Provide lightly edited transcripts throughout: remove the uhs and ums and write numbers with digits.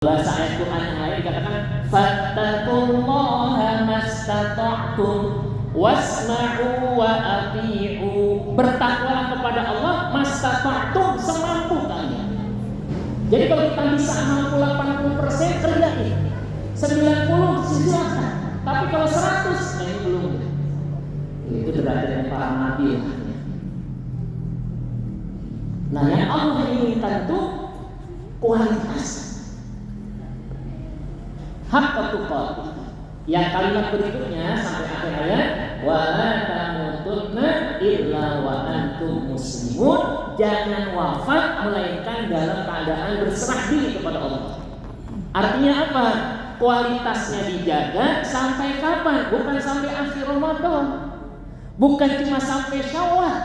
Bahasa ayat Quran yang lain dikatakan fattaqullaha mastata'tum wasma'u wa ati'u. Bertakwalah kepada Allah mastata'tum, semampu kalian. Jadi kalau kita bisa mampu 80% kerjain, 90 silakan. Tapi kalau 100 ini belum. Itu derajatnya para nabi. Nah, yang Allah inginkan itu kualitas. Hak tuqatih. Yang kalimat berikutnya sampai akhir ayat, wa la tamutunna illa wa antum muslimun. Jangan wafat melainkan dalam keadaan berserah diri kepada Allah. Artinya apa? Kualitasnya dijaga sampai kapan? Bukan sampai akhir Ramadan, bukan cuma sampai Syawal,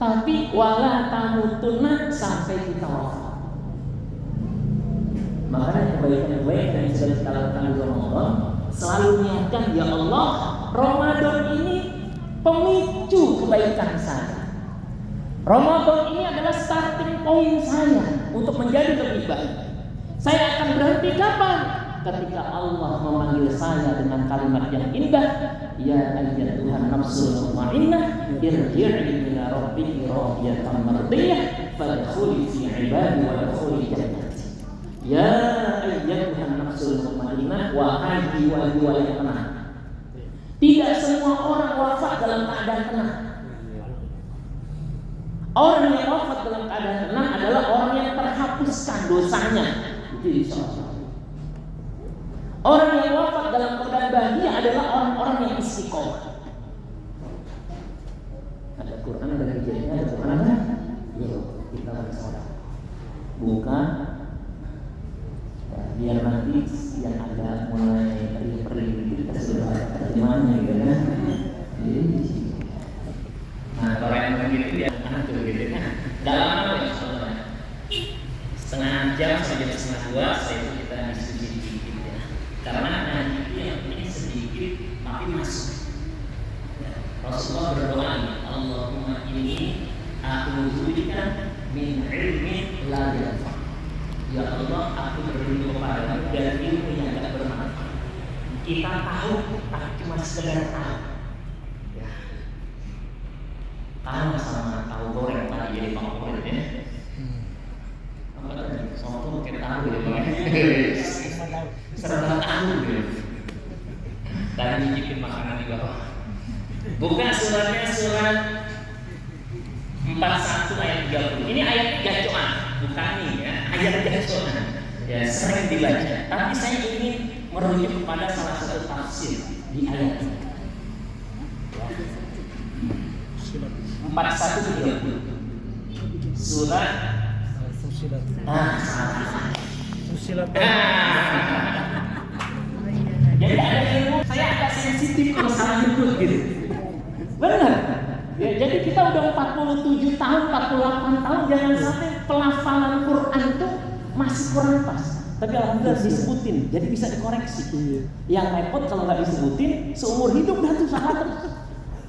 tapi wala tamutunna sampai kita wafat. Makanya kebaikan-kebaikan yang sudah kita lakukan di Ramadan, selalu niatkan, ya Allah, Ramadan ini pemicu kebaikan saya. Ramadan ini adalah starting point saya untuk menjadi lebih baik. Saya akan berhenti kapan? Ketika Allah memanggil saya dengan kalimat yang indah, ya ayyatuhan nafsul mutmainnah irji'i ila rabbiki radiyatan mardiyah fadkhuli fi ibadi wa dkhuli jannati. Ya ayyatuhan nafsul mutmainnah, wahai jiwa-jiwa yang tenang. Tidak semua orang wafat dalam keadaan tenang. Orang yang wafat dalam keadaan tenang adalah orang yang terhapuskan dosanya. Itu insyaallah. Orang yang wafat dalam keadaan bahagia adalah orang-orang yang istiqomah. Ada Quran, ada hijabnya, ada Quran, ada? Yuk, kita bersorak. Buka. Biar nanti yang ada mulai perih-perih kita sudah ada terjemahannya gitu kan. Nah, kalau yang begini dia anak tuh gitu kan. Dalam apa ya soalnya? Setengah jam sampai setengah 2 saya itu kita diskusi sedikit ya. Karena ngaji itu yang penting sedikit tapi masuk. Ya, Rasulullah berdoa, Allahumma inni a'udzubika min ilmin la yanfa'. Ya Allah, aku berlindung kepadamu dari ilmu yang tidak bermanfaat. Kita tahu, tapi cuma sekedar tahu. Ya. Tahu sama tahu goreng tadi jadi favorit ya. Apa tadi? Soto pakai tahu ya bang. Serba tahu ya. Dan nyicipin makanan di bawah. Buka suratnya surat 41 ayat 30. Ini ayat gacoan, bukan nih ya, ayat gacoan. Ya, sering dibaca. Tapi saya ingin merujuk kepada salah satu tafsir di ayat ini. 41:30. Surat Fussilat. Fussilat. Jadi ada ilmu, saya agak sensitif kalau salah nyebut gitu. Benar. Ya, jadi kita udah 47 tahun, 48 tahun, jangan sampai pelafalan Quran itu masih kurang pas. Tapi alhamdulillah disebutin, jadi bisa dikoreksi. Yang repot kalau nggak disebutin, seumur hidup dah tuh salah terus.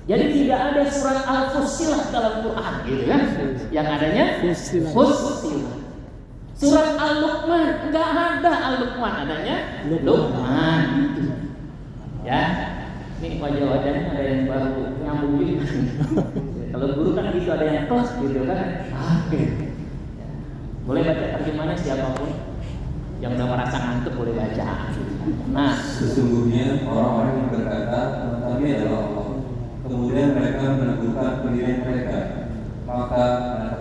Jadi tidak ada surat Al-Fussilat dalam Quran, gitu kan? Yang adanya Fussilat. Surat Al-Luqman nggak ada Al-Luqman, adanya Luqman. Ya. Ini wajah-wajahnya ada yang baru nyambung gitu. Kalau guru kan gitu, ada yang kelas gitu kan. Boleh baca terjemahannya siapapun yang udah merasa ngantuk boleh baca. Nah, sesungguhnya orang-orang yang berkata kami adalah Allah, kemudian mereka meneguhkan pendirian mereka, maka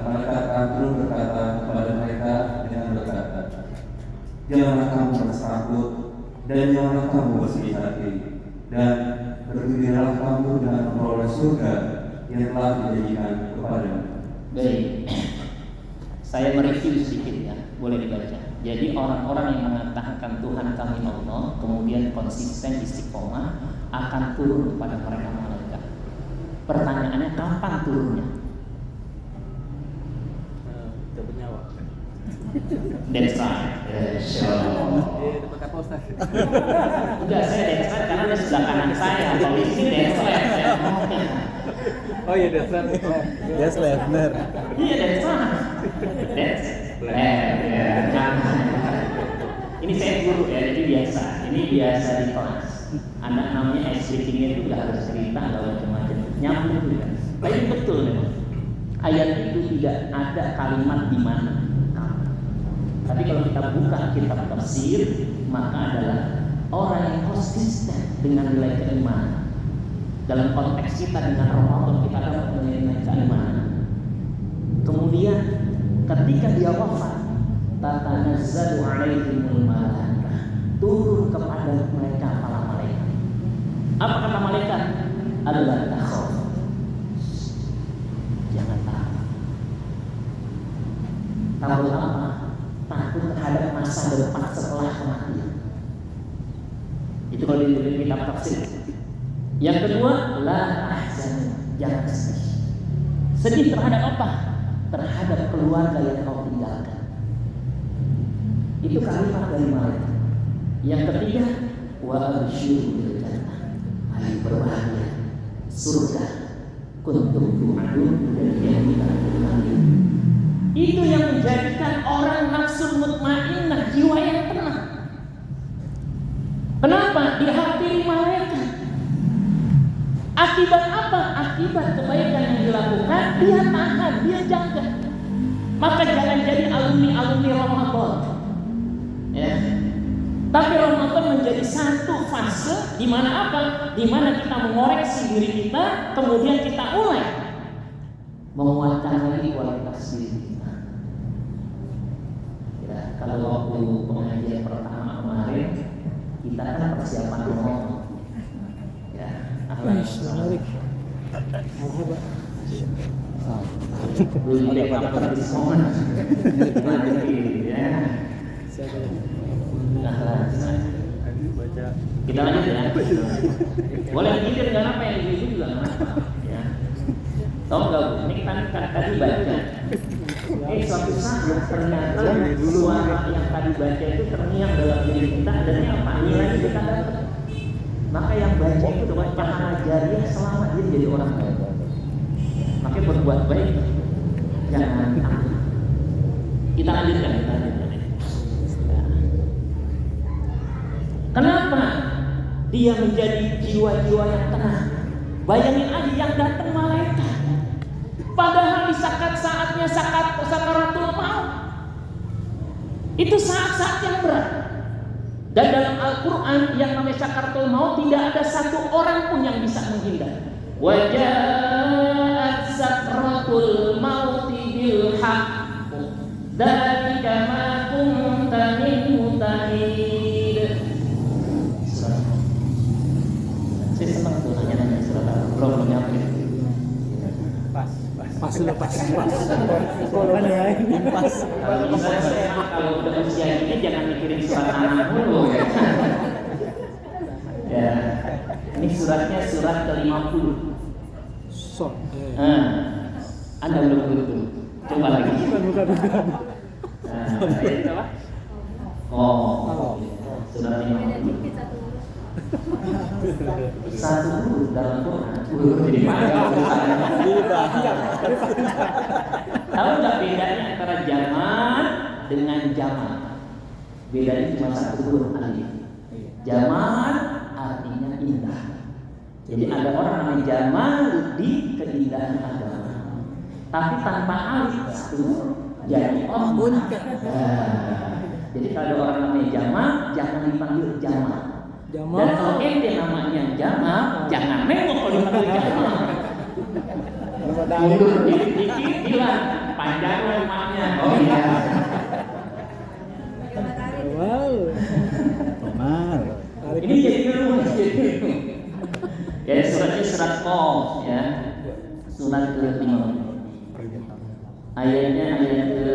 mereka akan terus berkata kepada mereka dengan berkata, janganlah kamu merasa takut dan janganlah kamu bersedih hati, dan bergembiralah kamu dengan memperoleh surga yang telah dijanjikan kepadamu. Baik, saya mereview sedikit ya, boleh dibaca. Jadi orang-orang yang mengatakan Tuhan kami Allah, kemudian konsisten istiqomah, akan turun kepada mereka malaikat. Pertanyaannya kapan turunnya? Dapat nyawa. That's right. Enggak, saya that's right karena dia sebelah kanan saya. Kalau di sini that's left. Oh iya, that's left. That's left, benar. Iya, that's right. That's left. Ini saya guru ya, jadi biasa. Ini biasa di kelas. Anak namanya SPT-nya itu nggak harus cerita, nggak macam-macam. Nyambung juga. Tapi betul memang. Ayat itu tidak ada kalimat di mana. Tapi kalau kita buka kitab tafsir, maka adalah orang yang konsisten dengan nilai keimanan. Dalam konteks kita dengan Ramadan kita dapat nilai keimanan. Kemudian ketika dia wafat, tatanazzalu alaihimul malaikah, turun kepada mereka para malaikat. Apa kata malaikat? Allah takhaf, jangan takut. Takut apa? Takut terhadap masa depan setelah kematian. Itu kalau di kitab tafsir. Yang kedua, la ahzan, jangan sedih. Sedih terhadap apa? Terhadap keluarga yang kau tinggalkan. Itu kalimat dari malaikat. Yang ketiga, wa absyiru bil jannah, ayo berbahagia, surga kuntum tu'adun, dan yang kita lakukan. Itu yang menjadikan orang nafsu mutmainnah, jiwa yang tenang. Kenapa? Dihampiri malaikat. Akibat apa? Akibat kebaikan yang dilakukan, dia tahan, dia jaga. Maka jangan jadi alumni Ramadan. Ya. Tapi Ramadan menjadi satu fase di mana apa? Di mana kita mengoreksi diri kita, kemudian kita mulai menguatkan lagi kualitas diri kita. Ya, kalau waktu pengajian pertama kemarin, kita kan persiapan Ramadan. Ya, menarik. belum ada apa-apa di sekolah. Ya. Kita lanjut ya. Boleh mikir nggak apa yang itu juga nggak apa. Ya. Tahu nggak Bu? Ini kita tadi baca. Suatu saat ternyata suara yang tadi baca itu terngiang dalam diri kita. Dan apa? Nilai kita dapat. Maka yang baca itu dapat pahala jariah selama dia jadi orang baik. Makanya berbuat baik jangan takut. Kita lanjutkan. Kenapa dia menjadi jiwa-jiwa yang tenang? Bayangin aja yang datang malaikat. Padahal di saatnya sakaratul maut. Itu saat-saat yang berat. Dan dalam Al-Quran yang namanya sakaratul maut tidak ada satu orang pun yang bisa menghindar. Waja'at sakratul mauti bil haqq, dzalika ma kunta minhu tahid. Saya senang tuh nanya surat belum nyampe. Pas. Kalau bisa saya kalau udah usia ini jangan mikirin surat anak dulu. Ya, ini suratnya surat ke-50. Anda belum betul. Coba lagi. Bukan. Itu apa? Surat 50. Satu huruf dalam Quran. Jadi tahu nggak bedanya antara zaman dengan jaman? Bedanya cuma satu huruf alif. Zaman artinya indah. Jadi ada orang namanya jamal di keindahan agama. Tapi tanpa alif satu huruf jadi orang. Jadi kalau ada orang namanya jamal, jangan dipanggil jamal. Dan kalau ente namanya Jamal, jangan nengok kalau dipanggil Jamal. Mundur dikit-dikit bilang panjang lemaknya. Oh iya. Ini jadi rumus. Ya suratnya surat Qaf ya. Surat ke-5. Ayatnya ayat ke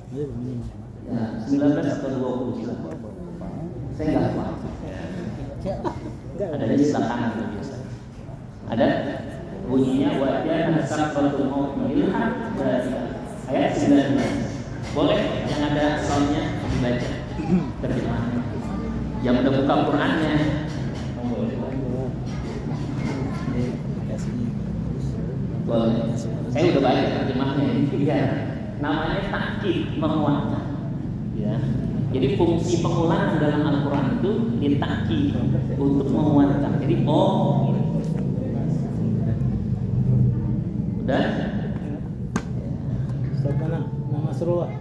19 atau 20. Saya nggak tahu. Ada di sebelah kanan biasa. Ada bunyinya wajah sakratul maut bil haqq, ayat 19. Boleh yang ada soundnya dibaca terjemahannya. Yang udah buka Qurannya. Boleh. Saya udah baca terjemahnya. Ini namanya takkid, menguatkan. Ya. Jadi fungsi pengulangan dalam Al-Quran itu ditaki untuk menguatkan. Jadi oh ini. Udah? Ustaz mana? Nama surah.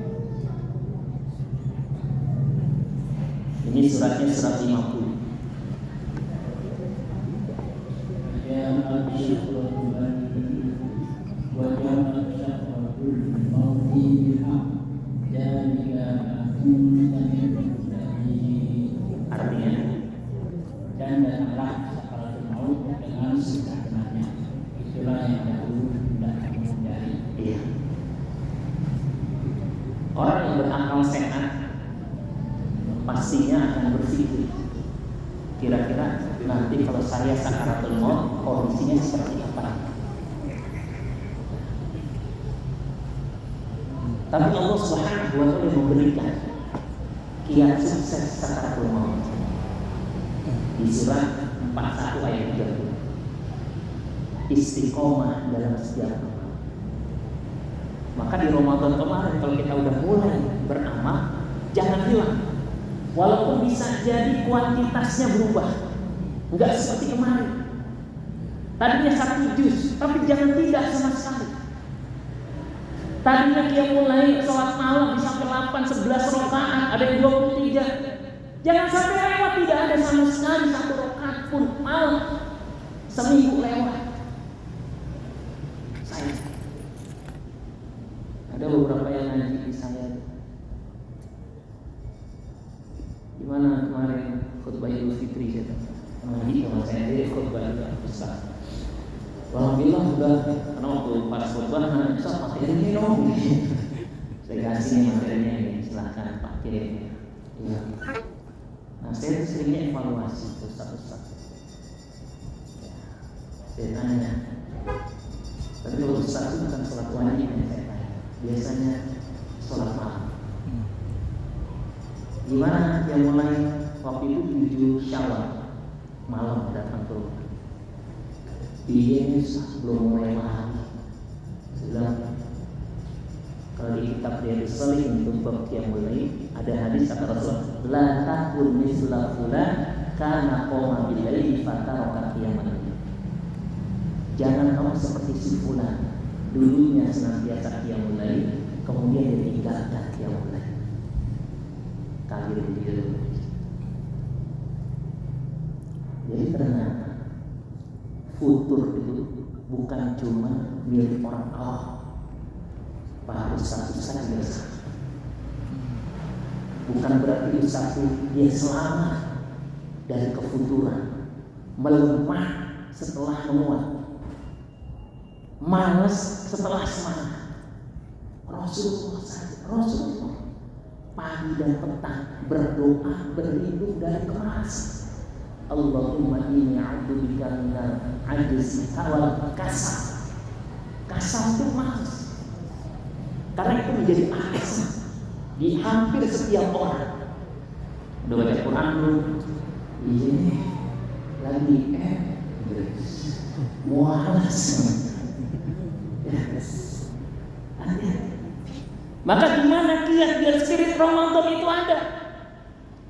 Ini suratnya surat 50. Artinya dan datanglah sakaratul maut dengan sebenarnya. Itulah yang dahulu tidak menghindari. iya. Orang yang berakal sehat pastinya akan berpikir kira-kira nanti kalau saya sakaratul maut kondisinya seperti apa. Tapi Allah Subhanahu wa taala memberikan kiat sukses sakaratul maut di surat 41 ayat 30. Istiqomah dalam setiap amal. Maka di Ramadan kemarin kalau kita udah mulai beramal, jangan hilang. Walaupun bisa jadi kuantitasnya berubah, enggak seperti kemarin. Tadinya 1 juz, tapi jangan tidak sama sekali. Tadinya dia mulai sholat malam bisa sampai 8, 11 rakaat, ada yang 23. Jangan sampai lewat, tidak ada sama sekali 1 rakaat pun malam. Seminggu lewat. Saya ada beberapa yang ngaji di saya. Gimana kemarin khutbah Idul Fitri saya ngaji sama saya dia khutbah itu besar. Alhamdulillah sudah karena waktu pas khutbah bisa pakai ini dong. Saya kasih materinya ini silahkan pakai. Ya. Nah saya seringnya evaluasi Ustaz. Ya. Saya tanya. Tapi kalau Ustaz itu bukan sholat wajib yang saya tanya. Biasanya sholat malam. Gimana yang mulai waktu itu 7 Syawal malam datang ke rumah. Dia belum mulai malam. Bilang kalau di kitab Riyadhus Shalihin untuk bab yang mulai ada hadis kata Rasulullah, la takun misla fulan kana qoma bil laili fataraka qiyaman. Jangan kamu seperti si fulan, dulunya senantiasa qiyamul lail, kemudian dia tinggalkan qiyamul lail. Kafir itu. Jadi ternyata futur itu bukan cuma milik orang awam. Pak Ustaz saja. Bukan berarti Ustaz dia selamat dari kefuturan, melemah setelah menguat, malas setelah semangat. Rasulullah pagi dan petang berdoa berlindung dari kemalasan. Allahumma inni a'udzubika minal ajzi wal kasal. Kasal itu malas. Karena itu menjadi alasan di hampir setiap orang. Udah baca Quran belum? Iya. Lagi malas. Maka gimana kiat biar spirit Ramadan itu ada?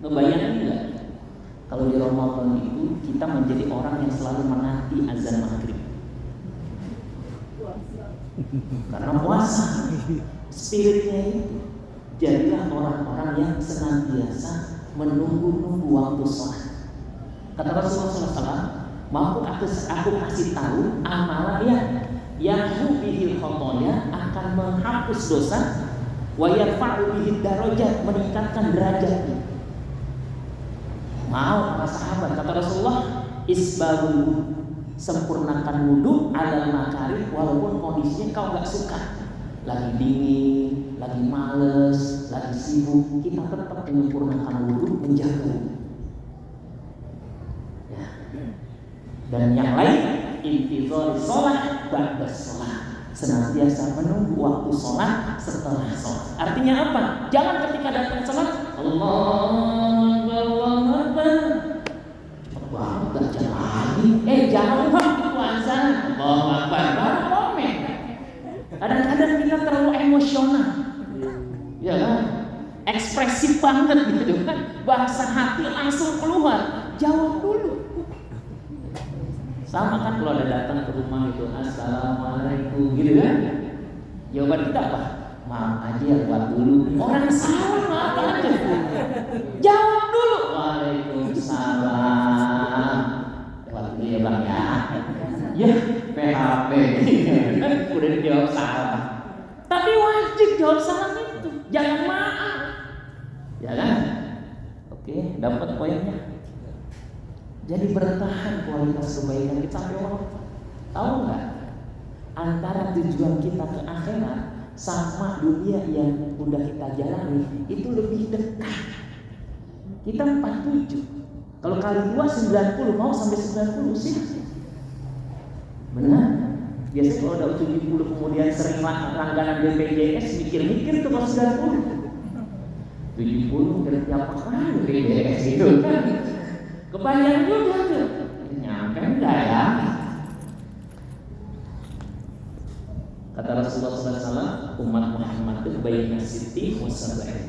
Ngebayangin enggak? Kalau di Ramadan itu kita menjadi orang yang selalu menanti azan maghrib. Karena puasa, spiritnya itu jadilah orang-orang yang senantiasa menunggu-nunggu waktu sholat. Kata Rasulullah SAW, mampu aku kasih tahu amalan yang bihil khotoya akan menghapus dosa, wa yarfa'u bihi darajat, meningkatkan derajatnya. Mau para sahabat, kata Rasulullah, isbabul, sempurnakan wudu alal makari, walaupun kondisinya kau gak suka, lagi dingin, lagi males, lagi sibuk, kita tetap menyempurnakan wudu, menjaga wudu. Ya. Dan yang lain, intizar sholat ba'da sholat, senantiasa menunggu waktu sholat setelah sholat. Artinya apa? Jangan ketika datang sholat Allahu Akbar, cepat banget baca lagi. Jangan waktu puasa Allahu Akbar baru komen. Kadang-kadang kita terlalu emosional, ya kan? Ekspresi banget gitu kan, bahasa hati langsung keluar, jawab dulu. Sama kan kalau ada datang ke rumah gitu, assalamualaikum gitu kan, jawaban kita apa? Maaf aja ya, buat dulu. Orang salah maaf aja, jawab dulu. Waalaikumsalam. Lewat dulu ya bang ya. Ya PHP kan udah dijawab salah. Tapi wajib jawab salam itu, jangan maaf. Ya kan? Oke, dapat poinnya. Jadi bertahan kualitas kebaikan kita sampai wafat. Tahu nggak? Antara tujuan kita ke akhirat sama dunia yang udah kita jalani itu lebih dekat. Kita 47. Kalau kali 2 90, mau sampai 90 sih. Benar? Biasanya kalau udah 70 kemudian sering langganan BPJS mikir-mikir tuh kalau 90. 70 kira tiap pekan BPJS gitu kan. Kebanyakan juga tuh. Nyampe enggak ya? Kata Rasulullah SAW, umat Muhammad itu bayi nasiti musabai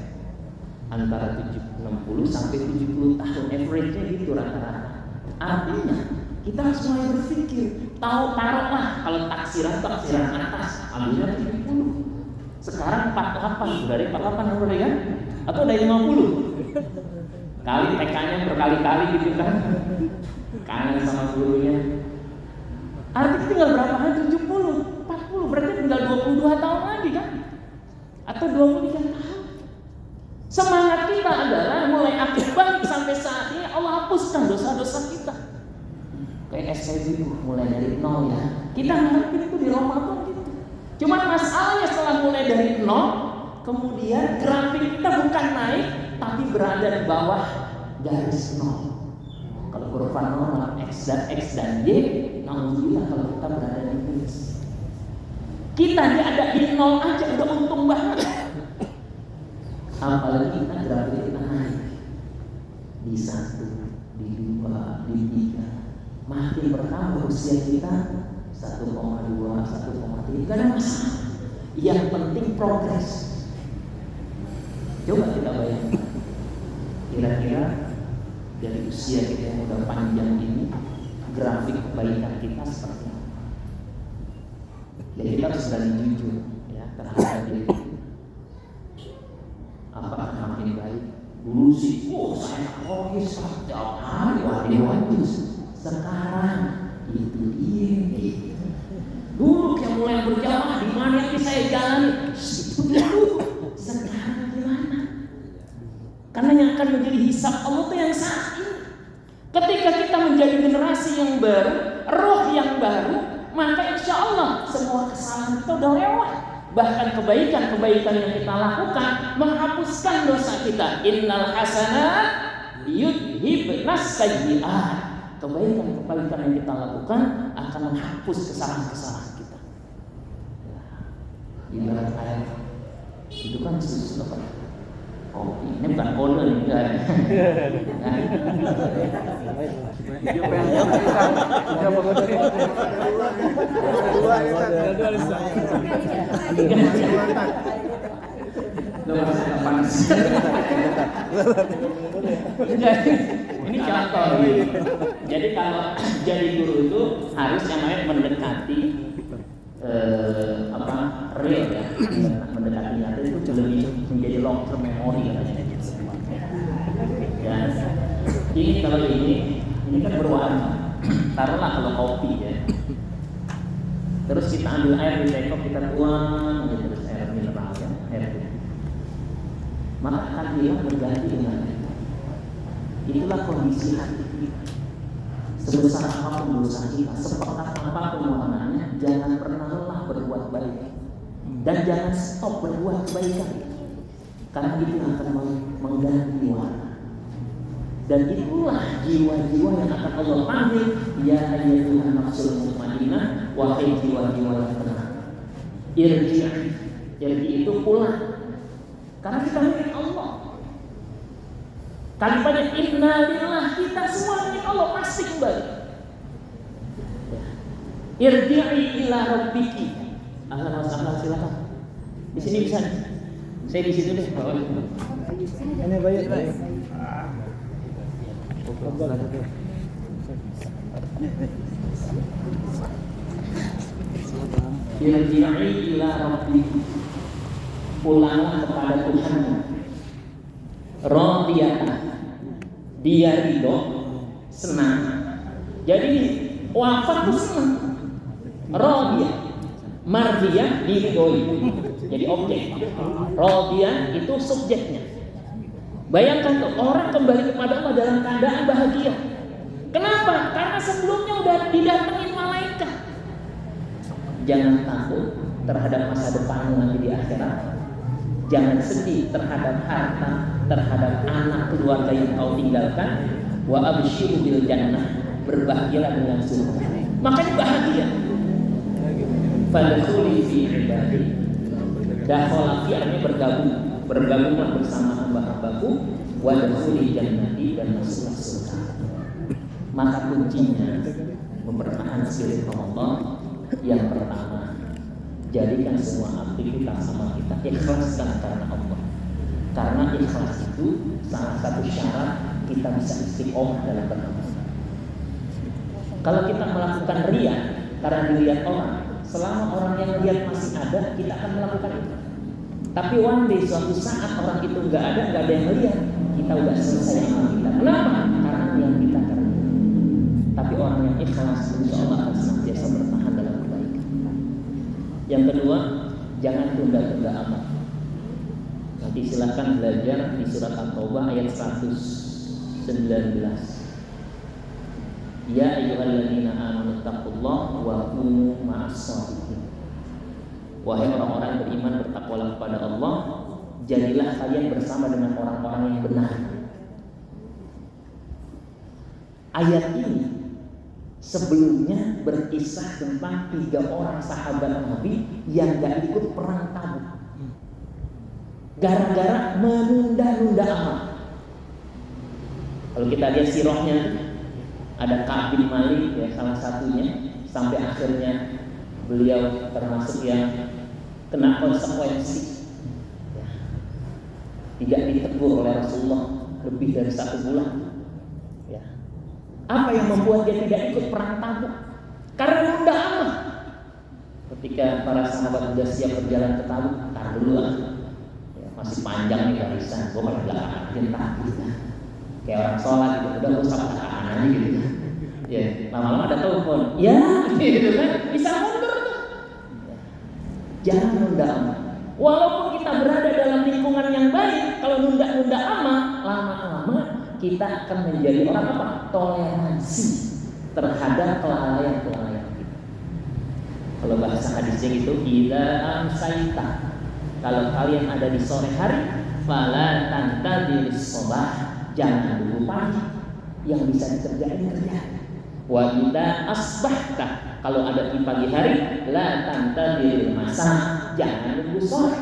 antara 60 sampai 70 tahun, average-nya gitu rata-rata. Artinya kita harus mulai berpikir, taruhlah kalau taksiran atas, ambilnya 70. Sekarang 48, dari 48 udah kan? Atau dari 50? Kali TK-nya berkali-kali gitu kan, kangen sama gurunya. Artinya tinggal berapa hari? 70, 40, berarti tinggal 22 tahun lagi kan? Atau 23 tahun. Semangat kita adalah mulai akhir balik sampai saat ini Allah hapuskan dosa-dosa kita. Kayak SKB mulai dari nol ya. Kita ngarepin itu di Ramadan gitu. Cuman masalahnya setelah mulai dari nol, kemudian grafik kita bukan naik, tapi berada di bawah garis nol. Kalau kurva nol, X dan Y, alhamdulillah kalau kita berada di minus. Kita ada di nol aja udah untung banget. Apalagi kita grafik kita naik di 1, di 2, di 3. Makin bertambah usia kita 1,2, 1,3, gak ada masalah. Yang penting progres. Coba kita bayangkan, kira-kira dari usia kita yang udah panjang ini, grafik kebaikan kita seperti apa? Jadi kita harus berani jujur ya terhadap diri. Apakah makin baik? Dulu sih, saya rohis setiap hari wajib. Sekarang itu dia. Dulu yang mulai berjamaah di mana yang saya jalani, sekarang gimana? Karena yang akan menjadi hisab Allah itu yang saat ini. Ketika kita menjadi generasi yang baru, roh yang baru, maka insya Allah semua kesalahan kita udah lewat. Bahkan kebaikan-kebaikan yang kita lakukan menghapuskan dosa kita. Innal hasanat yudhibnas sayyi'at. Kebaikan-kebaikan yang kita lakukan akan menghapus kesalahan-kesalahan kita. Ibarat air itu kan susu apa? Oh, ini bukan kode nih kan? Ini contoh. Jadi kalau jadi guru itu harus yang namanya mendekati real ya, mendekati nyata itu lebih menjadi long term memory katanya. Dan ini kalau ini kan berwarna. Taruhlah kalau kopi ya. Terus kita ambil air di teko, kita tuang gitu, terus air mineral ya, air putih. Maka akan hilang berganti dengan air. Itulah kondisi hati kita. Sebesar apapun dosa kita, sepekat apapun warnanya, jangan pernah lelah berbuat baik. Dan jangan stop berbuat kebaikan. Karena itu akan mengganti warna. Dan itulah jiwa-jiwa yang akan Allah panggil, ya ayyuhan nafsul mutmainnah, wahai jiwa-jiwa yang tenang. Irji itu pulang. Karena kita milik Allah. Kalimatnya innalillah, kita semua milik Allah, pasti kembali. Irji'i ila rabbiki. Ahlan wa sahlan, silakan. Di sini bisa. Saya di situ deh. Ini bayar. Irji'i ila rabbik, pulanglah kepada Tuhan. Radiyatan, dia ridho, senang. Jadi wafat itu senang. Radiyah, mardiyah diridhoi. Jadi objek. Radiyah itu subjeknya. Bayangkan tuh, orang kembali kepada Allah dalam keadaan bahagia. Kenapa? Karena sebelumnya udah didatengin malaikat. Jangan takut terhadap masa depan nanti di akhirat. Jangan sedih terhadap harta, terhadap anak keluarga yang kau tinggalkan. Wa absyiru bil jannah, berbahagialah dengan surga. Makanya bahagia. Fadkhuli fi ibadi. Dakhala fi artinya bergabunglah bersama hamba-hambaku. Wa dkhuli jannati, dan masuklah surga. Maka kuncinya mempertahankan spirit Ramadan. Yang pertama, jadikan semua aktivitas sama kita ikhlaskan karena Allah. Karena ikhlas itu salah satu syarat kita bisa istiqomah dalam beramal. Kalau kita melakukan riya karena dilihat orang, selama orang yang lihat masih ada, kita akan melakukan itu. Tapi one day suatu saat orang itu nggak ada yang melihat, kita udah selesai amal kita. Kenapa? Karena yang kita kerja. Tapi orang yang ikhlas, insya Allah akan senantiasa bertahan dalam kebaikan. Yang kedua, jangan tunda-tunda amal. Nanti silakan belajar di surat At-Taubah ayat 119. Ya ayyuhalladzina amanu taqullaha wa kunu ma'as-shadiqin. Wahai orang-orang yang beriman, bertakwalah kepada Allah, jadilah kalian bersama dengan orang-orang yang benar. Ayat ini sebelumnya berkisah tentang 3 orang sahabat Nabi yang gak ikut perang Tabuk gara-gara menunda-nunda amal. Kalau kita lihat sirahnya, ada Ka'ab bin Malik ya, salah satunya, sampai akhirnya beliau termasuk yang kena konsekuensi ya. Tidak ditegur oleh Rasulullah lebih dari 1 bulan ya. Apa yang membuat dia tidak ikut perang Tabuk? Karena nunda amal. Ketika para sahabat sudah siap berjalan ke Tabuk, tahan dulu lah ya, masih panjang nih barisan, gue pada belakang aja gitu. Kayak orang sholat gitu, udah gue sama kanan aja gitu ya. Lama-lama ada telepon, ya gitu kan, bisa mundur tuh ya. Jangan nunda amal. Walaupun kita berada dalam lingkungan yang baik, kalau nunda-nunda amal, lama-lama kita akan menjadi orang apa? Toleransi terhadap kelalaian-kelalaian kita. Kalau bahasa hadisnya gitu, idza amsaita, kalau kalian ada di sore hari, fala tantadiris shabah, jangan dulu pagi, yang bisa dikerjain kerja. Wa idza asbahta, kalau ada di pagi hari, la tantadiril masa, jangan nunggu sore.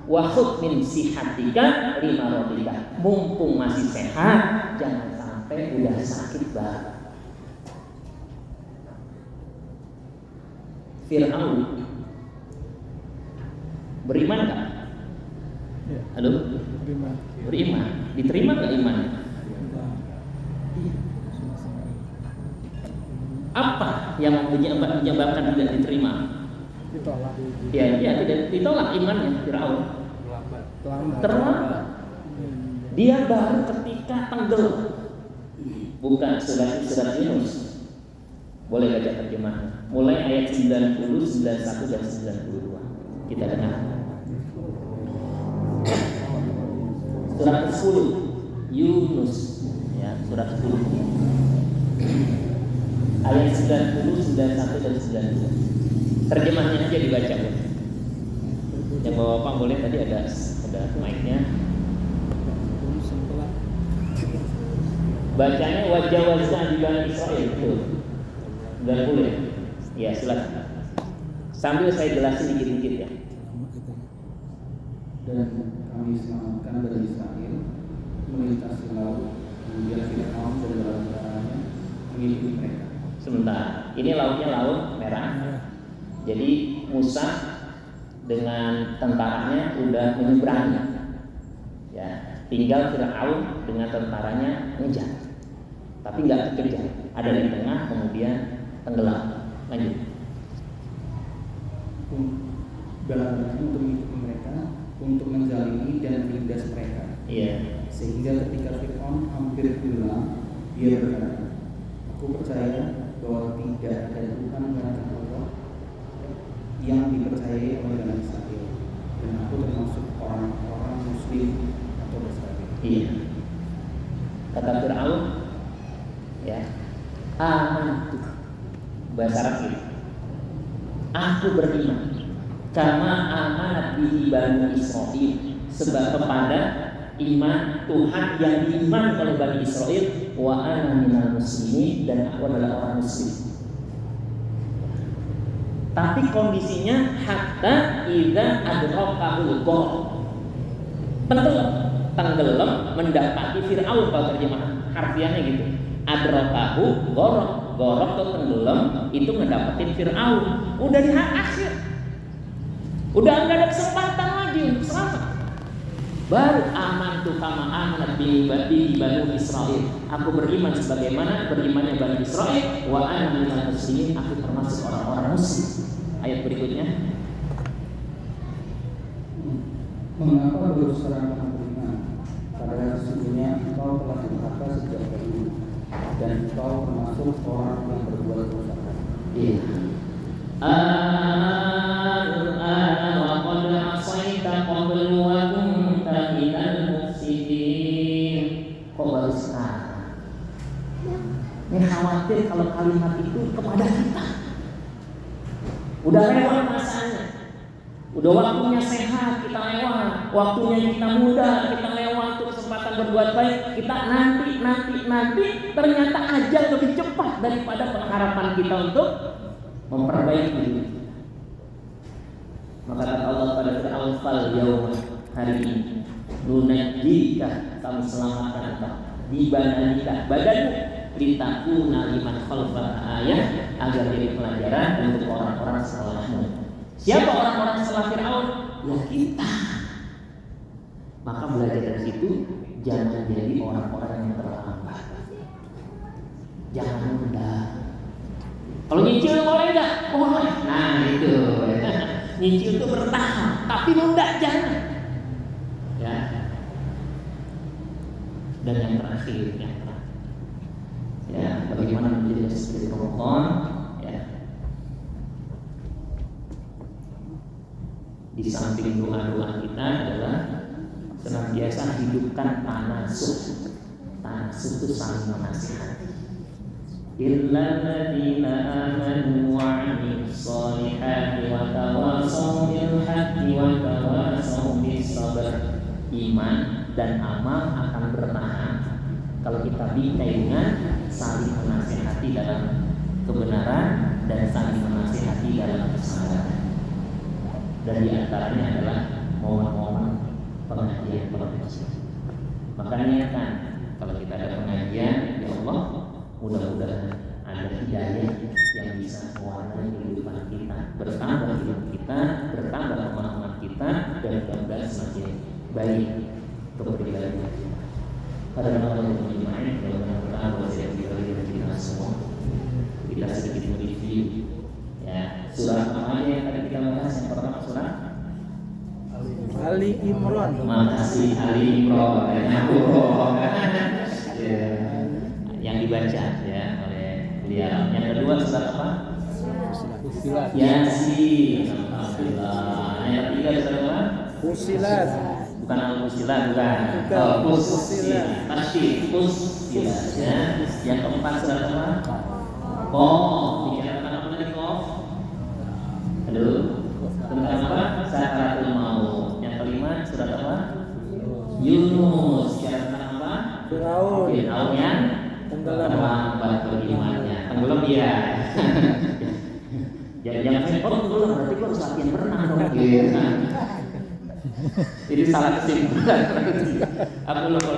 Wa khudh min sihatika limaradika, mumpung masih sehat, jangan sampai udah sakit banget. Fir'aun beriman nggak? Halo? Beriman. Diterima nggak imannya? Apa yang menyebabkan tidak diterima? Ditolak. Ya, tidak ditolak imannya Fir'aun. Terlambat. Dia baru ketika tenggelam. Bukan surat Yunus. Boleh baca terjemahnya. Mulai ayat 90, 91 dan 92. Kita dengar. Surat 10 Yunus ya, surat 10. Ayat 90, 91 dan 92. Terjemahnya aja dibaca, Bu. Yang Bapak boleh, tadi ada mic-nya. Bacanya wajah wajah di Bani Israel itu 90 ya, silakan. Sambil saya jelasin dikit-dikit ya. Dan kami selamatkan Bani Israel melintasi laut, kemudian Fir'aun dan bala-balanya mengikuti mereka. Sebentar, ini lautnya laut merah. Jadi Musa dengan tentaranya udah menyeberangi. Ya, tinggal Fir'aun dengan tentaranya ngejar, tapi nggak kekejar, ada di tengah kemudian tenggelam. Lanjut. Balapan untuk mengikuti mereka, untuk menzalimi dan menindas mereka. Iya. Sehingga ketika Fir'aun hampir tenggelam, dia berkata, aku percaya bahwa tidak ada Tuhan selain Allah yang dipercayai oleh Bani Israel, dan aku termasuk orang-orang Muslim atau Nasrani. Iya. Kata Fir'aun, ya, amantu, bahasa Arab ini, aku beriman, karena amanat bihi Bani Israel, sebab kepada iman Tuhan yang diiman oleh Bani Israel, wa ana minal muslimin, dan aku adalah orang muslim. Tapi kondisinya hatta idza adrakahul gharq, tenggelam mendapati Fir'aun, kalau terjemahan harfiahnya gitu. Adrakahu gharq tuh tenggelam, itu ngedapetin Fir'aun. Udah di akhir, udah nggak ada kesempatan lagi untuk selamat. Baru aman tuh kama amanat bi Bani Israel, aku beriman sebagaimana berimannya Bani Israel, wa ana minal muslimin, aku termasuk orang-orang muslim. Ayat berikutnya, mengapa baru sekarang kamu beriman? Padahal sesungguhnya engkau telah durhaka sejak dahulu, dan engkau termasuk orang yang berbuat dosa. iya. Wa qad asaita qablu wa kunta minal mufsidin. Kok baru sekarang? Ini khawatir kalau kalimat itu kepada kita. Udah lewat masanya, udah waktunya sehat kita lewat, waktunya kita muda kita lewat, tuh kesempatan berbuat baik kita nanti ternyata ajal lebih cepat daripada pengharapan kita untuk memperbaiki diri. Maka kata Allah pada Fir'aun, fal yauma, hari ini nunajjika, kami selamatkan engkau di badanika, badanmu, litakuna liman khalfaka ayat, agar jadi pelajaran untuk orang-orang setelahmu. Siapa orang-orang setelah Fir'aun? Ya kita. Maka belajar dari situ, jangan jadi orang-orang yang terlambat, jangan muda. Kalau nyicil boleh nggak? Boleh. Nah itu, nyicil itu bertahap, tapi nunda jangan. Ya. Dan yang terakhir, ya, bagaimana menjadi seperti Ramadan, ya. Di samping doa-doa kita adalah senantiasa hidupkan tanasuk. Tanasuk itu saling menasihati. Illal ladzina amanu wa 'amilus shalihati wa tawassaw bil haqqi wa tawassaw bis sabr. Iman dan amal akan bertahan kalau kita bingkai dengan saling menasihati dalam kebenaran dan saling menasihati dalam kesabaran. Dan di antaranya adalah momen-momen pengajian. Makanya kan kalau kita ada pengajian, ya Allah, mudah-mudahan ada hidayah yang bisa mewarnai kehidupan kita, bertambah hidup kita, bertambah pemahaman kita, dan mudah-mudahan semakin baik kepribadian kita. Pada malam yang berjemaah, mudah-mudahan kita semua kita sedikit mereview, ya, surah apa yang tadi kita bahas. Yang pertama surah Ali Imran. Makasih Ali Imran, ya, yang dibaca ya oleh beliau. Yang kedua surat apa? Fusilat. Yasin. Alhamdulillah. Yang ketiga surat apa? Fusilat. Bukan Al-Fusilat, bukan. Fusilat. Pasti Fusilat ya. Yang keempat surat apa? Qaf. Dikatakan apa tadi Qaf? Aduh. Tentang apa? Sakaratul maut. Yang kelima surat apa? Yunus. Dikatakan apa? Firaun. Firaun yang terlambat berimannya. Tenggelam dia. Jangan saya tenggelam, berarti gua harus latihan berenang dong. Ini salah kesimpulan. Aku lupa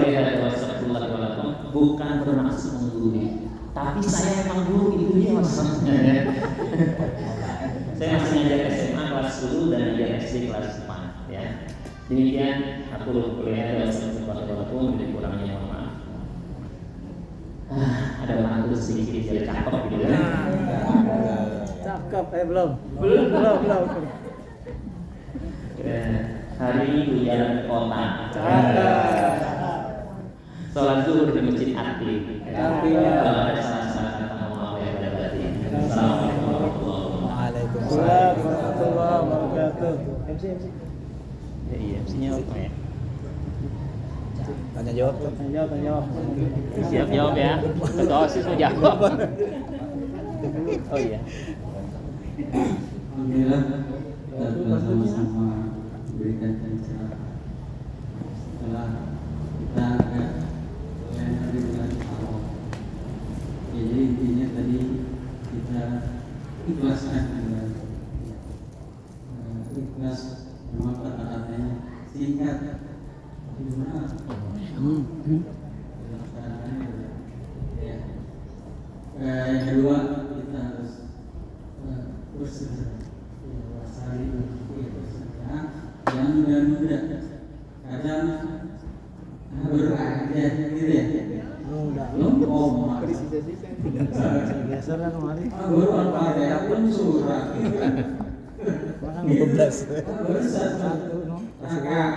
bukan bermaksud menggurui, tapi saya memang guru, itu dia maksudnya. Saya masih ngajar SMA kelas 10 dan ngajar SD kelas 4 ya. Demikian aku kuliah wassalamualaikum warahmatullahi kurangnya mohon maaf. Ada mantul sedikit biar cakep gitu ya. Cakep, belum. Hari ini di jalan kota. Sholat zuhur di masjid aktif. Kalau ada salah-salah kata mohon maaf ya pada batin. Assalamualaikum Waalaikumsalam warahmatullahi wabarakatuh. MC. Ya, iya, MC-nya apa ya? Tanya jawab. Siap jawab ya. Ketua OSIS mau jawab. Oh iya. Alhamdulillah kita telah sama-sama berikan pencerahan setelah kita agak hari bulan awal. Jadi intinya tadi kita ikhlaskan ikhlas memang kata-katanya singkat tapi benar. Yang kedua kita harus bersari yang muda-muda kadang beraja gitu ya belum Biasa kan kemarin. baru ada pun surat Makan 12. agak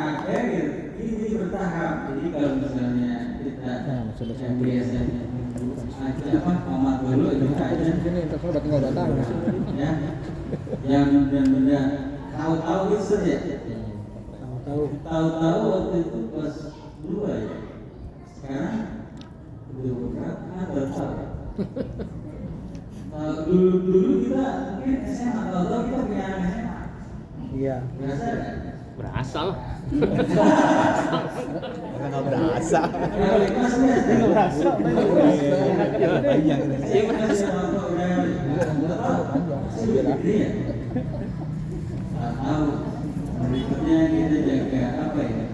ini bertahap. Jadi kalau misalnya kita yang biasanya amat dulu itu aja Ini terus udah tinggal datang. ya yang benar-benar tahu-tahu itu ya tahu-tahu waktu itu kelas 2 ya sekarang udah berapa tahu dulu kita mungkin SMA tahu-tahu kita punya SMA Iya. berasa kan? Berasa lah. Enggak berasa. Enggak berasa. Panjang ini. Iya berasa. Tahu berikutnya kita jaga apa ya?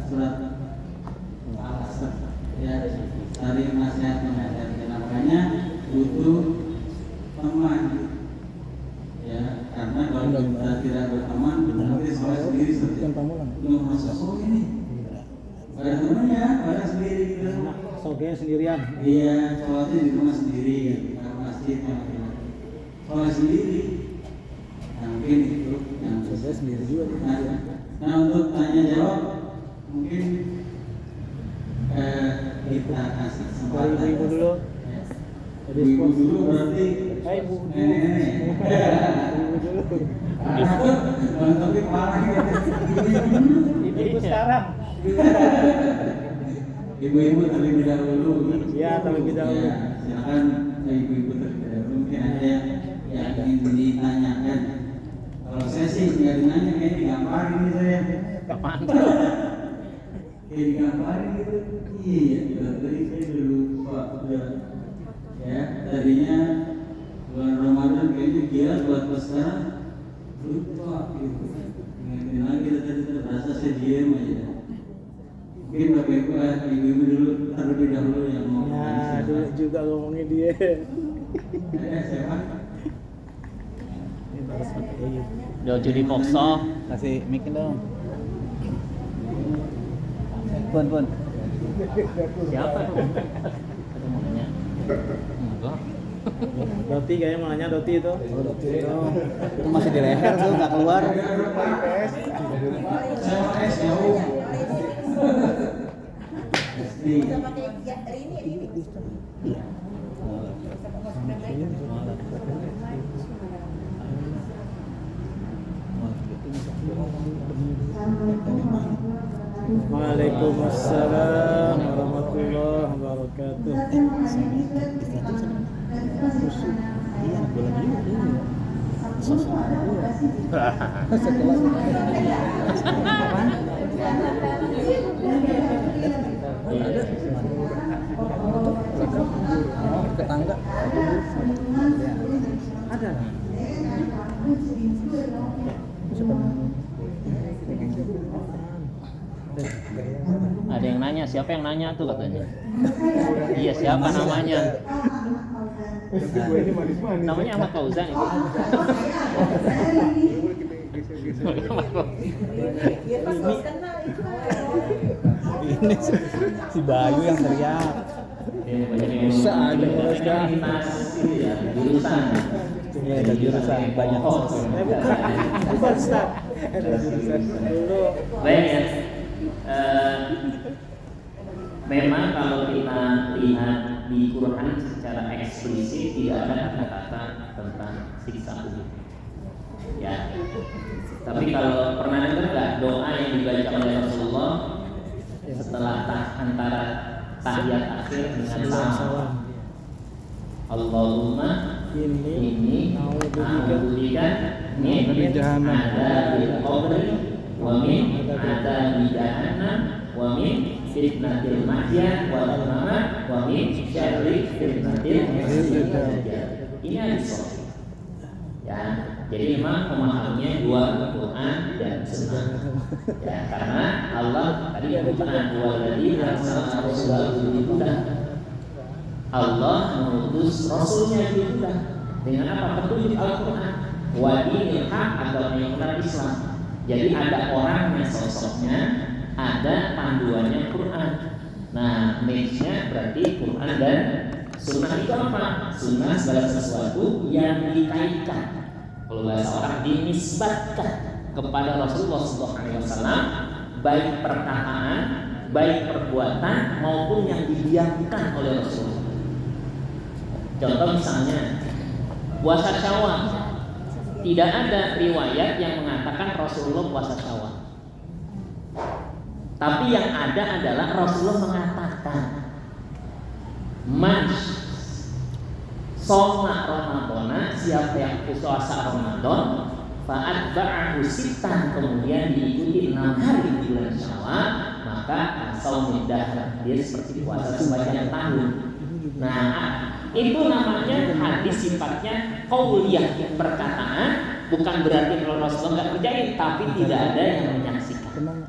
Surat al-asr ya, saling nasihat menasihati, makanya butuh teman ya, karena kalau kita tidak berteman nanti sholat sendiri seperti itu masa ini ada temannya, ada sendiri gitu. Sogenya sendirian. Iya, sholatnya di rumah sendiri, di masjid sholat sendiri. Nah, mungkin itu yang Sogenya sendiri juga. Nah, untuk tanya jawab mungkin kita kasih kesempatan. Ibu-ibu dulu. Ibu dulu berarti Ibu nenek. Ibu dulu. Tapi parah ya. Ibu sekarang. Ibu-ibu terlebih dahulu. Iya, terlebih dahulu. Ya, silakan ibu-ibu terlebih dahulu. Mungkin ada yang ingin ditanyakan. Kalau saya sih nggak ditanya, kayak digambarin nih saya. Kapan? Kayak digambarin gitu. Iya, tadi saya udah lupa. Ya, tadinya bulan Ramadan kayaknya giat buat sekarang lupa gitu. Ingatin lagi tadi terasa saya diam aja. Mungkin bapak ibu dulu terlebih dahulu yang mau. Nah, dulu juga ngomongin dia. Siapa? Udah jadi kokso. Kasih mic dong. Pun. Siapa tuh? Ada mau nanya. Enggak. Doti kayaknya mau nanya Doti itu. Doti itu masih di leher tuh nggak keluar. Saya S jauh. Bisa pakai ini. Waalaikumsalam warahmatullahi wabarakatuh. Tetangga ada. Ada yang nanya, siapa yang nanya tuh katanya? Iya, siapa namanya? Namanya Ahmad Fauzan itu. Biar pas bos kenal itu. Ini si Bayu yang teriak. Bisa ada jurusan Cuma ada jurusan banyak. Bukan Ustaz. Ada jurusan dulu. Baik ya. Memang kalau kita lihat di Quran secara eksplisit tidak ada kata-kata tentang siksa kubur. Ya. Tapi kalau pernah dengar nggak doa yang dibaca oleh Rasulullah setelah antara tahiyat akhir dengan salam? Allahumma ini a'udzubika min adzabil qabri wa min adzabi jahannam wa min fitnatil mahya wal mamat wa min syarri fitnatil masiihid dajjal. Ini hadis sahih. Ya, jadi memang pemahamannya dua Al-Quran dan Sunnah. Ya, karena Allah tadi menyebutkan waladzi arsala rasulahu bil huda. Allah mengutus rasulnya bil huda dengan apa? Petunjuk Al-Quran. Wa dinil haq atau menyebutkan Islam. Jadi ada orangnya, sosoknya, ada panduannya Quran. Nah, match-nya berarti Quran dan Sunnah itu apa? Sunnah segala sesuatu yang dikaitkan. Kalau bahasa orang dinisbatkan kepada Rasulullah SAW, baik perkataan, baik perbuatan maupun yang didiamkan oleh Rasulullah. Contoh misalnya puasa Syawal, tidak ada riwayat yang mengatakan Rasulullah puasa Syawal. Tapi yang ada adalah Rasulullah mengatakan man shoma Ramadana, siapa yang puasa Ramadan fa'atba'ahu sittan, kemudian diikuti 6 hari di bulan Syawal, maka shaumid dahr, dia seperti puasa sepanjang tahun. Nah, itu namanya hadis sifatnya qauliyah, perkataan, bukan berarti kalau Rasulullah enggak kerjain, tapi tidak ada yang menyaksikan.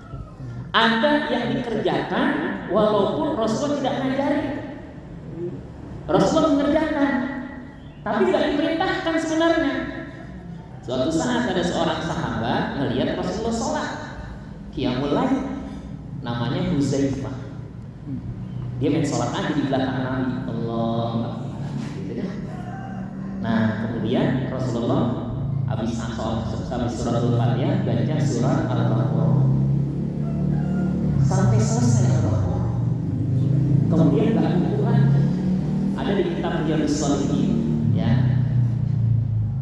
Ada yang dikerjakan walaupun Rasulullah tidak ngajari. Rasulullah mengerjakan, tapi tidak diperintahkan sebenarnya. Suatu saat ada seorang sahabat melihat Rasulullah sholat qiyamul lail, namanya Huzaifah. Dia main sholat aja di belakang Nabi, Allah, gitu kan? Nah, kemudian Rasulullah habis surat Al-Fatihah baca surat Al-Baqarah sampai selesai Al-Baqarah. Kemudian nggak Al-Quran, ada di kitab Riyadhus Shalihin, ya.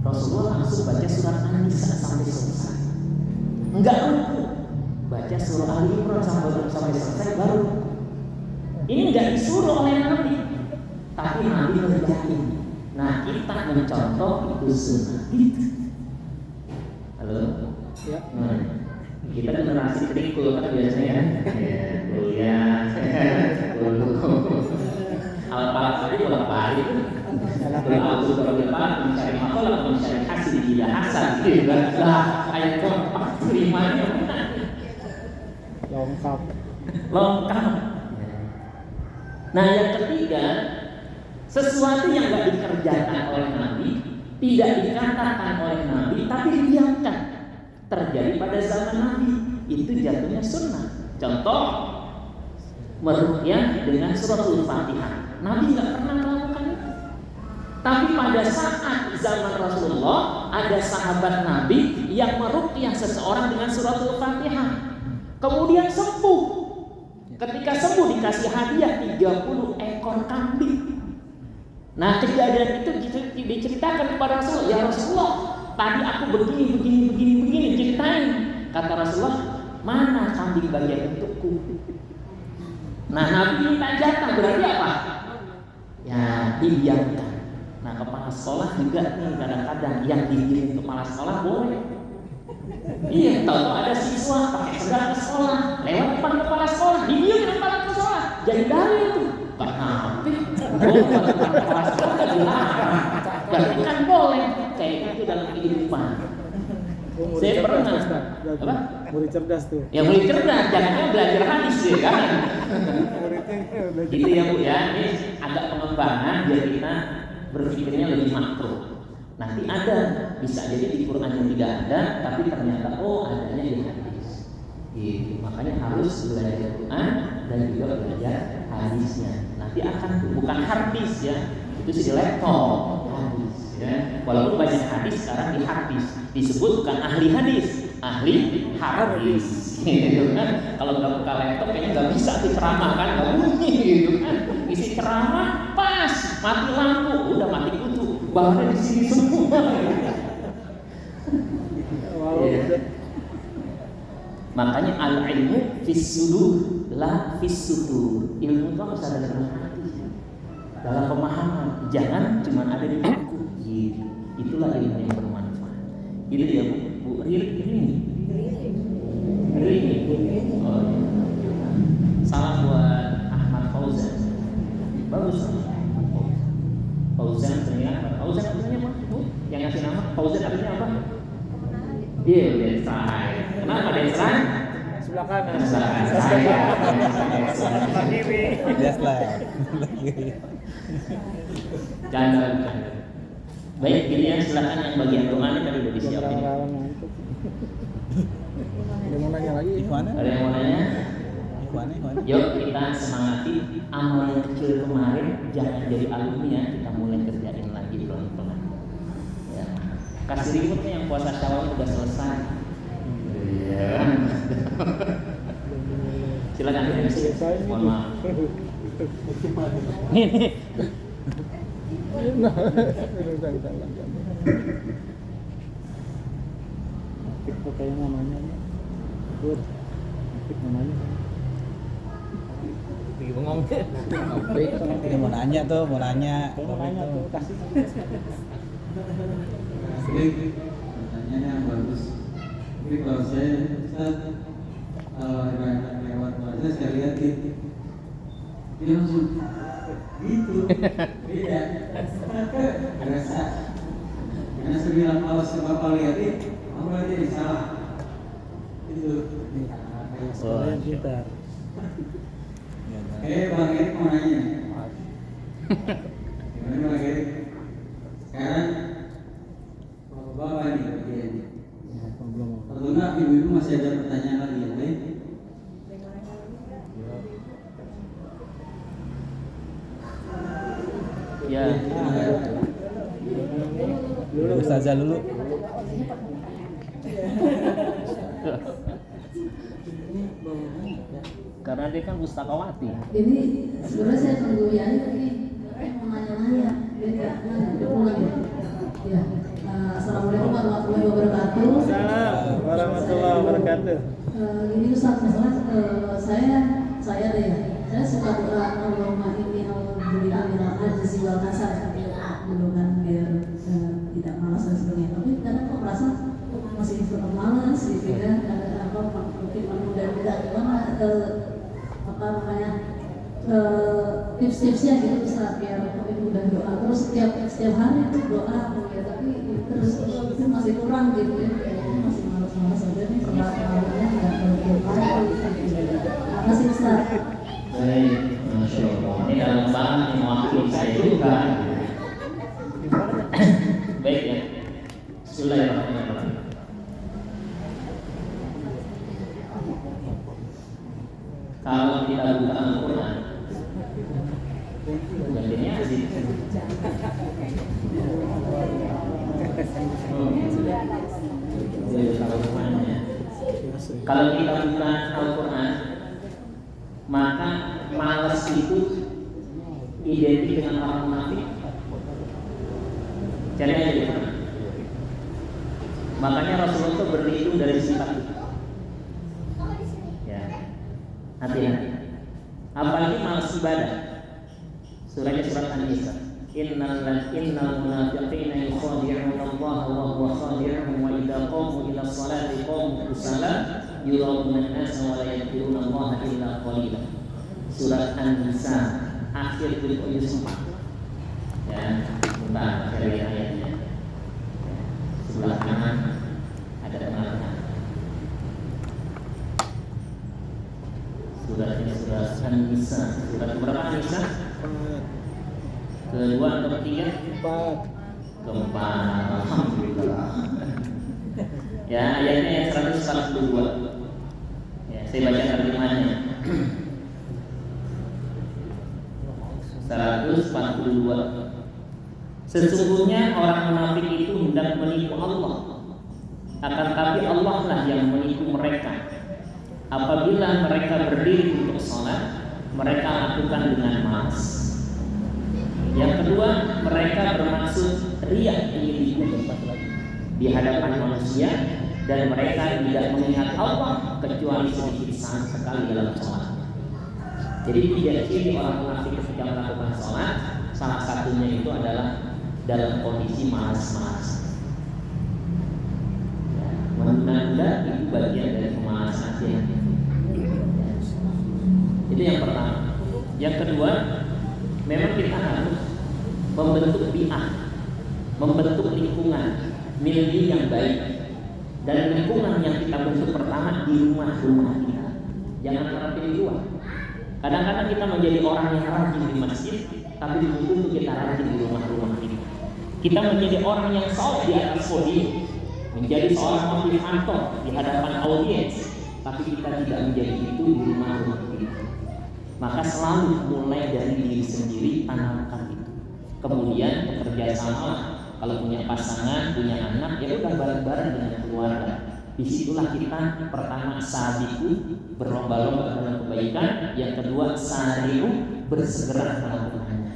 Rasulullah langsung baca surat An-Nisa sampai selesai. Enggak ruku, baca surah Ali Imran sampai selesai baru. Ini enggak disuruh oleh Nabi, tapi Nabi ngerjain. Nah, kita mencontoh itu sunnah. Halo? Ya. Kita generasi kerikul kan biasanya ya. Kuliah, Al-Falaq tadi bolak balik. Kalau aku berdepan mencari makalah, mencari hasil tidak hasil, lah ayat keempat terimanya Lengkap. Nah, yang ketiga, sesuatu yang tidak dikerjakan oleh Nabi, tidak dikatakan oleh Nabi, tapi didiamkan, terjadi pada zaman Nabi, itu jatuhnya sunnah. Contoh, meruqyah dengan suratul Fatihah. Nabi nggak pernah melakukan itu. Tapi pada saat zaman Rasulullah, ada sahabat Nabi yang meruqyah seseorang dengan suratul Fatihah. Kemudian sembuh. Ketika sembuh dikasih hadiah 30 ekor kambing. Nah, kejadian itu diceritakan kepada Rasulullah. Ya Rasulullah, tadi aku begini ceritain. Kata Rasulullah, mana kambing bagian untukku? Nah, Nabi minta jatah, berarti apa? Ya, didiamkan. Nah, kepala sekolah juga nih kadang-kadang yang didiamin kepala sekolah boleh. Iya, tahu ada siswa pakai seragam ke sekolah, lewat depan kepala sekolah, didiamin kepala sekolah, jadi dalil itu. Gak nabi, kepala sekolah gak dilarang, berarti kan boleh. Kayak itu dalam kehidupan. Saya pernah, apa? Murid cerdas tuh. Ya murid cerdas, jangan belajar hadis ya kan. Gitu ya Bu ya, ini agak pengembangan biar kita berpikirnya lebih makro. Nanti ada, bisa jadi di Quran yang tidak ada, tapi ternyata adanya di hadis. Gitu. Makanya harus belajar Quran dan juga belajar hadisnya. Nanti akan bukan hadis ya, itu sih di laptop hadis ya. Walaupun banyak hadis sekarang di hadis disebut bukan ahli hadis, ahli hadis. Gitu kan? Kalau nggak buka laptop kayaknya nggak bisa tuh ceramah kan, nggak bunyi gitu kan. Isi ceramah pas mati lampu, udah mati kutu, bahannya di sini semua. Makanya al-ilmu fis sudur la fis sudur. Ilmu itu harus ada dalam hati, dalam pemahaman, jangan cuma ada di buku. Gitu. Itulah ilmu yang bermanfaat. Itu ya Bu Rini. Oh, iya. Salam buat Ahmad Fauzan. Bagus Ahmad Fauzan. Fauzan ternyata Fauzan artinya apa? Bu? Yang ngasih nama Fauzan artinya apa? Iya, Desai. Kenapa Desai? Sebelah kanan. Sebelah kiri. Yes lah. Jangan. Baik, giliran silakan yang bagian doanya tadi udah disiapin. Ada mau nanya lagi? Ada yang mau nanya? Yuk kita semangati amal yang kecil kemarin jangan jadi alumni ya, kita mulai kerjain lagi pelan-pelan. Ya. Kasih ributnya yang puasa Syawal udah selesai. Iya. Silakan MC. Mohon maaf. Ini. Itu kayak namanya. Good. Namanya. Bingung. Dia mau nanya tuh. Mau nanya tuh kasih. Pertanyaannya yang bagus. Tapi kalau saya Ustaz, kalau lewat puasa saya lihat dia langsung gitu, beda. Berasa. Karena sembilan malas Bapak lihatin, kamu jadi salah. Itu. Yang pintar. Bang Erik mau nanya. Gimana Bang Erik? Sekarang Bapak nih bagiannya. Kalau enggak ibu-ibu masih ada pertanyaan lagi yang lain? Ya. Dulu Ustazah dulu. Karena dia kan pustakawati. Ini sebenarnya saya tunggu ya, tapi mau nanya-nanya. Ya. Assalamualaikum warahmatullahi wabarakatuh. Assalamualaikum warahmatullahi wabarakatuh. Ini Ustaz, masalah saya deh ya. Saya suka doa Allahumma inni a'udzubika minal ajzi wal kasal dulu kan biar tidak malas dan sebagainya. Tapi kadang kok merasa masih tetap malas gitu kan. Ada mungkin menunda-nunda gimana apa namanya tips-tipsnya gitu bisa biar udah doa terus setiap hari itu doa ya, tapi terus itu masih kurang gitu ya, kayaknya masih malas aja nih setelah malamnya nggak berdoa gitu. Makasih Ustaz. Baik, Masya Allah. Ini dalam banget yang mewakili saya juga. Baik ya. Bismillahirrahmanirrahim. Kalau kita buka Al-Quran, gantinya sih. Kalau kita buka Al-Quran, maka malas itu identik dengan orang munafik. Cari aja di mana. Makanya Rasulullah itu berlindung dari sifat itu. Ya, hati-hati. Apalagi malas ibadah. Surahnya surat An-Nisa. Innal munafiqina yukhadi'una Allah wa huwa khadi'uhum wa idza qamu ila sholati qamu kusala yura'una an-nasa wa la yadhkuruna Allah illa qalila. Surat An-Nisa akhir ayat 4. Ya, kita cari ayatnya. Sebelah kanan ada pengarang. Suratnya surat An-Nisa. Surat berapa An-Nisa? Kedua atau ketiga? 4. keempat. Alhamdulillah. Ya, ayatnya 142. Ya, saya baca terjemahannya. 142. Sesungguhnya orang munafik itu hendak menipu Allah, akan tapi Allah lah yang menipu mereka. Apabila mereka berdiri untuk sholat, mereka lakukan dengan malas. Yang kedua, mereka bermaksud riya, ingin dipuji di hadapan manusia, dan mereka tidak mengingat Allah kecuali sedikit saat sekali dalam sholat. Jadi tidak ciri orang munafik ketika melakukan sholat, salah satunya itu adalah dalam kondisi malas-malas. Menunda itu bagian dari kemalasan dia. Itu yang pertama. Yang kedua, memang kita harus membentuk bi'ah, membentuk lingkungan milih yang baik. Dan lingkungan yang kita bentuk pertama di rumah-rumah kita. Jangan terapin di luar. Kadang-kadang kita menjadi orang yang rajin di masjid, tapi belum tentu kita rajin di rumah-rumah kita. Kita menjadi orang yang soleh di atas podium, menjadi seorang motivator di hadapan audiens, tapi kita tidak menjadi itu di rumah-rumah kita. Maka selalu mulai dari diri sendiri, tanamkan itu. Kemudian bekerja sama, kalau punya pasangan, punya anak, ya udah bareng-bareng dengan keluarga. Disitulah kita pertama sabiqu, berlomba-lomba dalam kebaikan. Yang kedua sari'u, bersegera melakukannya.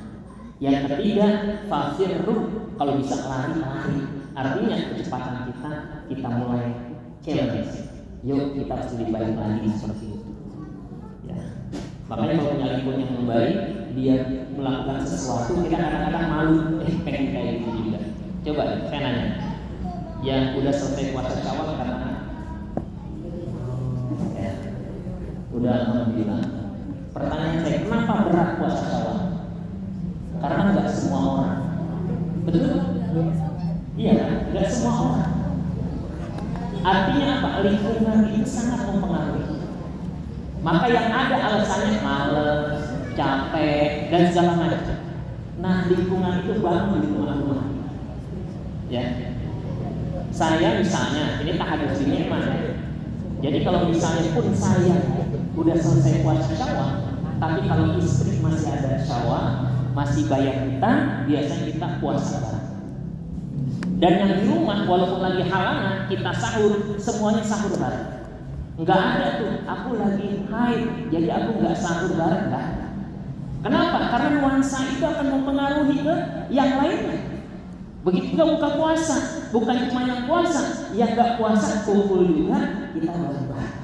Yang ketiga fafirru, kalau bisa lari-lari. Artinya kecepatan kita mulai challenge. Yuk kita harus lebih baik lagi seperti itu. Ya. Makanya kalau punya lingkungan yang baik, dia melakukan sesuatu, kita kadang-kadang malu, pengen kayak gitu juga. Coba saya nanya, yang udah selesai puasa Syawal karena ya, udah alhamdulillah. Pertanyaan saya, kenapa berat puasa Syawal? Karena nggak semua orang. Betul? Iya, nggak semua orang. Artinya apa? Lingkungan itu sangat mempengaruhi. Maka yang ada alasannya malas, capek, dan segala macam. Nah, lingkungan itu bangun di rumah-rumah. Ya, saya misalnya ini tahadus ini mana? Jadi kalau misalnya pun saya udah selesai puasa Syawal, tapi kalau istri masih ada Syawal, masih bayar hutang, biasanya kita puasa bareng. Dan yang di rumah walaupun lagi halangan, kita sahur, semuanya sahur bareng. Enggak ada tuh, aku lagi haid, jadi aku nggak sahur bareng, enggak. Kenapa? Karena nuansa itu akan mempengaruhi ke yang lainnya. Begitu juga buka puasa, bukan cuma yang puasa, yang nggak puasa kumpul juga kita bareng-bareng.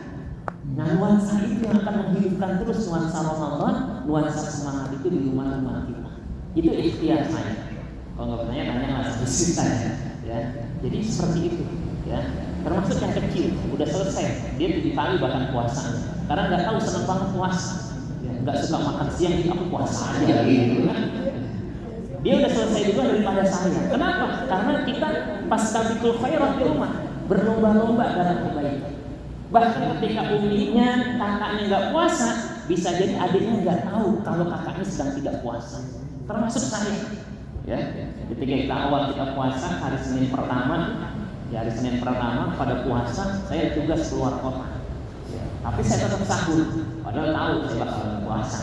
Nah, nuansa itu yang akan menghidupkan terus nuansa Ramadan, nuansa semangat itu di rumah-rumah kita. Itu ikhtiar saya. Kalau nggak bertanya, tanya langsung saya. Ya, jadi seperti itu. Ya, termasuk yang kecil, udah selesai, dia 7 kali bahkan puasanya. Karena nggak tahu senang banget puasa, ya, nggak suka makan siang, jadi aku puasa aja gitu kan. Dia udah selesai juga daripada saya. Kenapa? Karena kita pas tabiqul khairat di rumah, berlomba-lomba dalam kebaikan. Bahkan ketika uminya, kakaknya nggak puasa, bisa jadi adiknya nggak tahu kalau kakaknya sedang tidak puasa. Termasuk saya. Ya, ketika kita awal kita puasa hari Senin pertama, ya hari Senin pertama pada puasa saya tugas keluar kota. Ya, tapi saya tetap sahur, padahal tahu saya bakal puasa.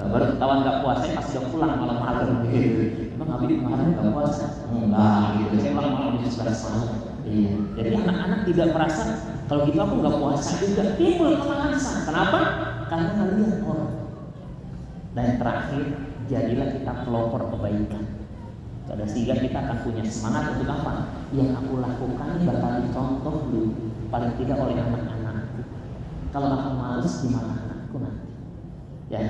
Baru ketahuan nggak puasa pas udah pulang malam-malam. Emang Abi kemarin nggak puasa? Enggak, gitu. Saya pulang malam di 11 malam. Iya. Jadi anak-anak tidak merasa kalau gitu aku nggak puasa juga. Timbul kemalasan. Kenapa? Karena ngelihat orang. Dan terakhir, jadilah kita pelopor kebaikan. Sehingga kita akan punya semangat untuk apa? Yang aku lakukan ini bakal dicontoh dulu, paling tidak oleh anak-anakku. Kalau aku malas, gimana anakku nanti? Ya,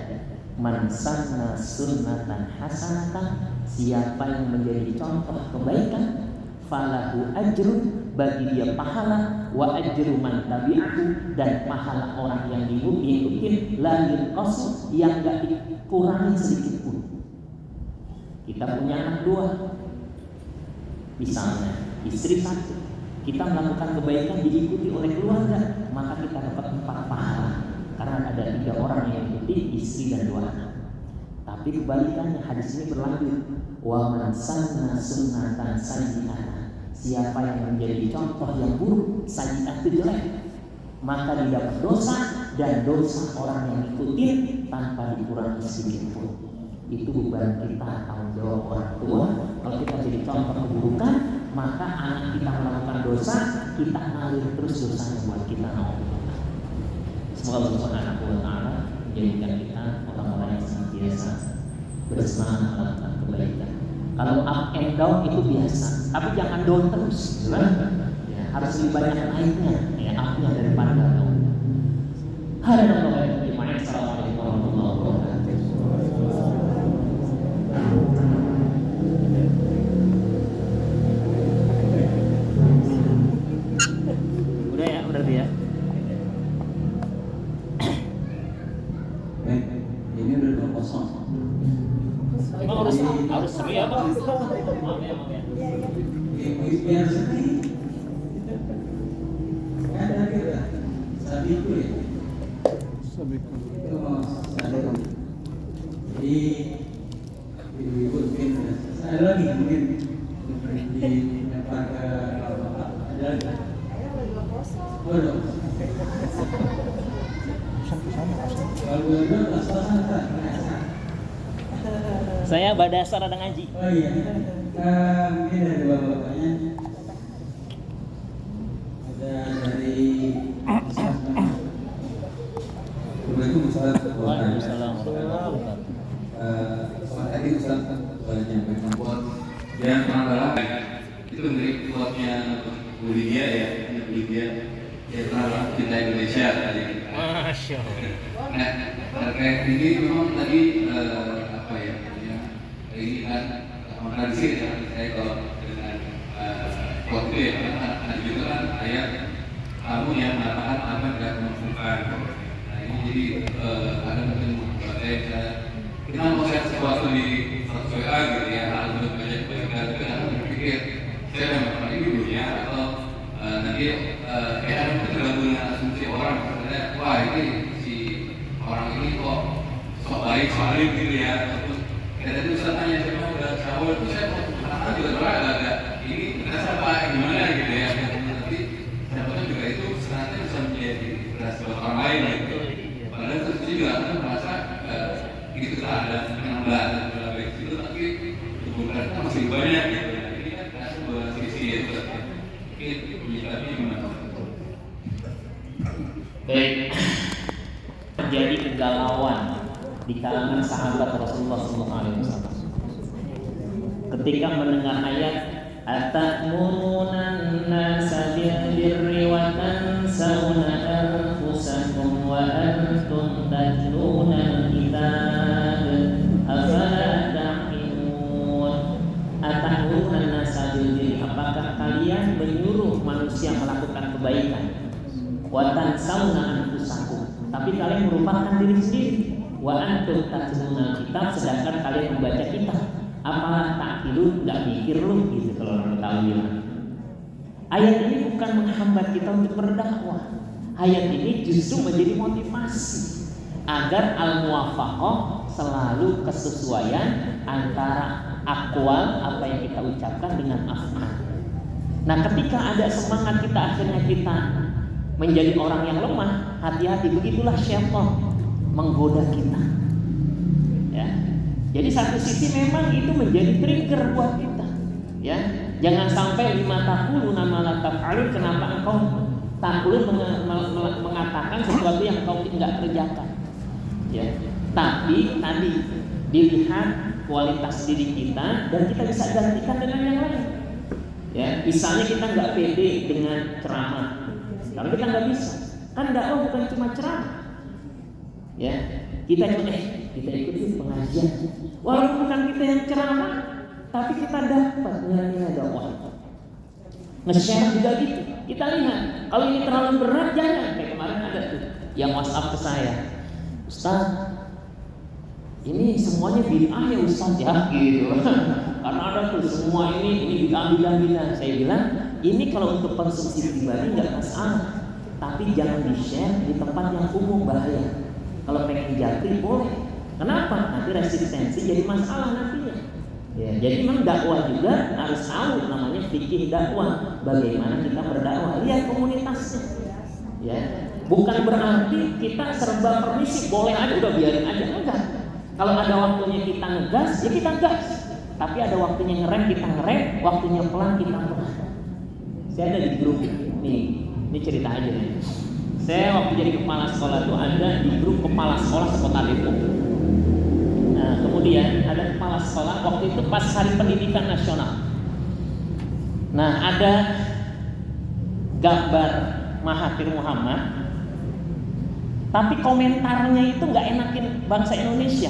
man sanna sunnatan hasanatan, siapa yang menjadi contoh kebaikan, falahu ajrun, bagi dia pahala, wa ajru man tabi'ahu, dan pahala orang yang diikutin, la yunqasu, yang enggak dikurangi sedikit pun. Kita punya anak 2, misalnya istri 1, kita melakukan kebaikan diikuti oleh keluarga, maka kita dapat 4 pahala. Karena ada 3 orang yang diikuti, istri dan 2 anak. Tapi kebalikannya hadis ini berlanjut, wa man sanna sunnatan sayyi'atan, siapa yang menjadi contoh yang buruk, sayyi'at itu jelek, maka didapat dosa dan dosa orang yang ikutin tanpa dikurangi sedikit pun. Itu beban kita, tanggung jawab orang tua. Kalau kita jadi contoh keburukan, maka anak kita melakukan dosa, kita ngalir terus dosanya buat kita. Semoga Allah Subhanahu wa Ta'ala menjadikan kita orang-orang yang senantiasa bersemangat melakukan kebaikan. Kalau up and down itu biasa, tapi jangan down terus, ya, harus lebih banyak naiknya, ya, up-nya daripada down. Assalamualaikum warahmatullahi wabarakatuh. Udah ya, berarti ya. Ini udah 2-0. Emang harus seri apa? Maaf ya. Biar seri. Ada kita. Sabiku ya. Sabiku. Itu sabiku. Jadi ibu mungkin saya lagi mungkin di tempat ke ada lagi. Ada. Kalau berdua pas-pasan kan. Saya badasar ada ngaji. Oh iya. Mungkin dari bapaknya ada dari Waalaikumsalam. Tadi Ustaz menyampaikan kuat yang pernah itu dari kuatnya Bu Lydia ya, Bu Lydia ya pernah cinta Indonesia tadi. Masya Allah. Nah, terkait ini memang tadi apa ya? Ini kan tradisi ya, saya kalau dengan waktu ya, ada juga kan ayat kamu yang mengatakan apa tidak mengusulkan. Nah ini jadi ada mungkin kita mau share sesuatu di status WA gitu ya, untuk banyak kebaikan, tapi kita berpikir saya memang ini dunia atau nanti ada tergabung dengan asumsi orang, misalnya wah ini si orang ini kok sok baik, salim gitu ya. Kita tadi Ustaz tanya saya udah syawal itu saya mau kenapa juga agak ini terasa apa gimana gitu ya. Nanti siapa juga itu ternyata bisa menjadi berhasil orang lain gitu. Padahal itu juga aku merasa itu kita ada penambahan dalam baik itu tapi kebutuhan kita masih banyak gitu. Ini kan ada dua sisi ya Ustaz. Mungkin penyikapi gimana? Baik. Terjadi kegalauan di kalangan sahabat Rasulullah SAW ketika mendengar ayat atamuruna an-nasa bil-birri wa tansawna anfusakum wa antum tatluna al-kitab afala ta'qilun. Atamuruna an-nasa bil-birri, apakah kalian menyuruh manusia melakukan kebaikan, wa tansawna anfusakum, tapi kalian merupakan diri sendiri, wa antum tatluna kitab, sedangkan kalian membaca kitab. Apalah ta'qilun, enggak mikir lu gitu kalau orang Betawi bilang. Ayat ini bukan menghambat kita untuk berdakwah. Ayat ini justru menjadi motivasi agar al-muwafaqah, selalu kesesuaian antara aqwal apa yang kita ucapkan dengan af'al. Nah, ketika ada semangat kita akhirnya kita menjadi orang yang lemah, hati-hati, begitulah syaitan menggoda kita. Ya. Jadi satu sisi memang itu menjadi trigger buat kita. Ya, jangan sampai lima takulu nama la taf'alun, kenapa engkau takulu mengatakan sesuatu yang engkau tidak kerjakan. Ya. Tapi tadi dilihat kualitas diri kita dan kita bisa gantikan dengan yang lain. Ya, misalnya kita nggak pede dengan ceramah. Kalau kita nggak bisa, kan dakwah bukan cuma ceramah. Ya, kita ikuti pengajian. Walaupun bukan kita yang ceramah, tapi kita dapat nilai-nilai dakwah. Nge-share juga gitu. Kita lihat, kalau ini terlalu berat jangan. Kayak kemarin ada tuh yang WhatsApp ke saya, Ustaz, ini semuanya bid'ah ya Ustaz ya, gitu. Karena ada tuh semua ini bid'ah. Saya bilang, ini kalau untuk konsumsi pribadi nggak masalah, tapi jangan di-share di tempat yang umum, bahaya. Kalau pengen jatri boleh, Kenapa? Nanti resistensi jadi masalah nantinya. Ya, jadi memang dakwah juga harus tahu namanya fikih dakwah. Bagaimana kita berdakwah? Lihat komunitasnya. Ya, bukan berarti kita serba permisif, boleh aja udah biarin aja, enggak. Kalau ada waktunya kita ngegas, ya kita gas. Tapi ada waktunya ngerem, kita ngerem, waktunya pelan kita pelan. Saya ada di grup ini cerita aja nih. Saya waktu jadi kepala sekolah tuh ada di grup kepala sekolah sekota Depok. Nah, kemudian ada kepala sekolah waktu itu pas Hari Pendidikan Nasional. Nah, ada gambar Mahathir Muhammad, tapi komentarnya itu nggak enakin bangsa Indonesia.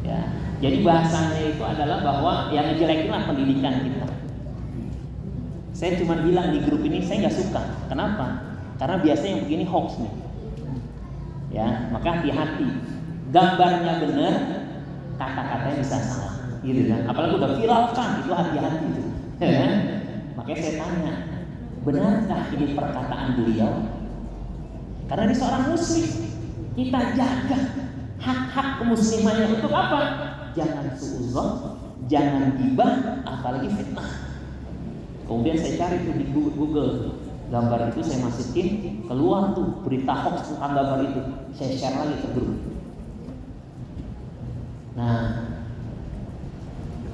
Ya, jadi bahasanya itu adalah bahwa yang ngejelekin lah pendidikan kita. Saya cuma bilang di grup ini saya nggak suka. Kenapa? Karena biasanya yang begini hoax nih. Ya, maka hati-hati. Gambarnya benar, kata-katanya bisa salah, gitu kan? Apalagi udah viralkan, itu hati-hati itu. Ya, makanya saya tanya, benarkah ini perkataan beliau? Karena dia seorang muslim, kita jaga hak-hak kemuslimannya untuk apa? Jangan suudzon, jangan gibah, apalagi fitnah. Kemudian saya cari tuh di Google, gambar itu saya masukin, keluar tuh berita hoax tentang gambar itu, saya share lagi ke grup. Nah,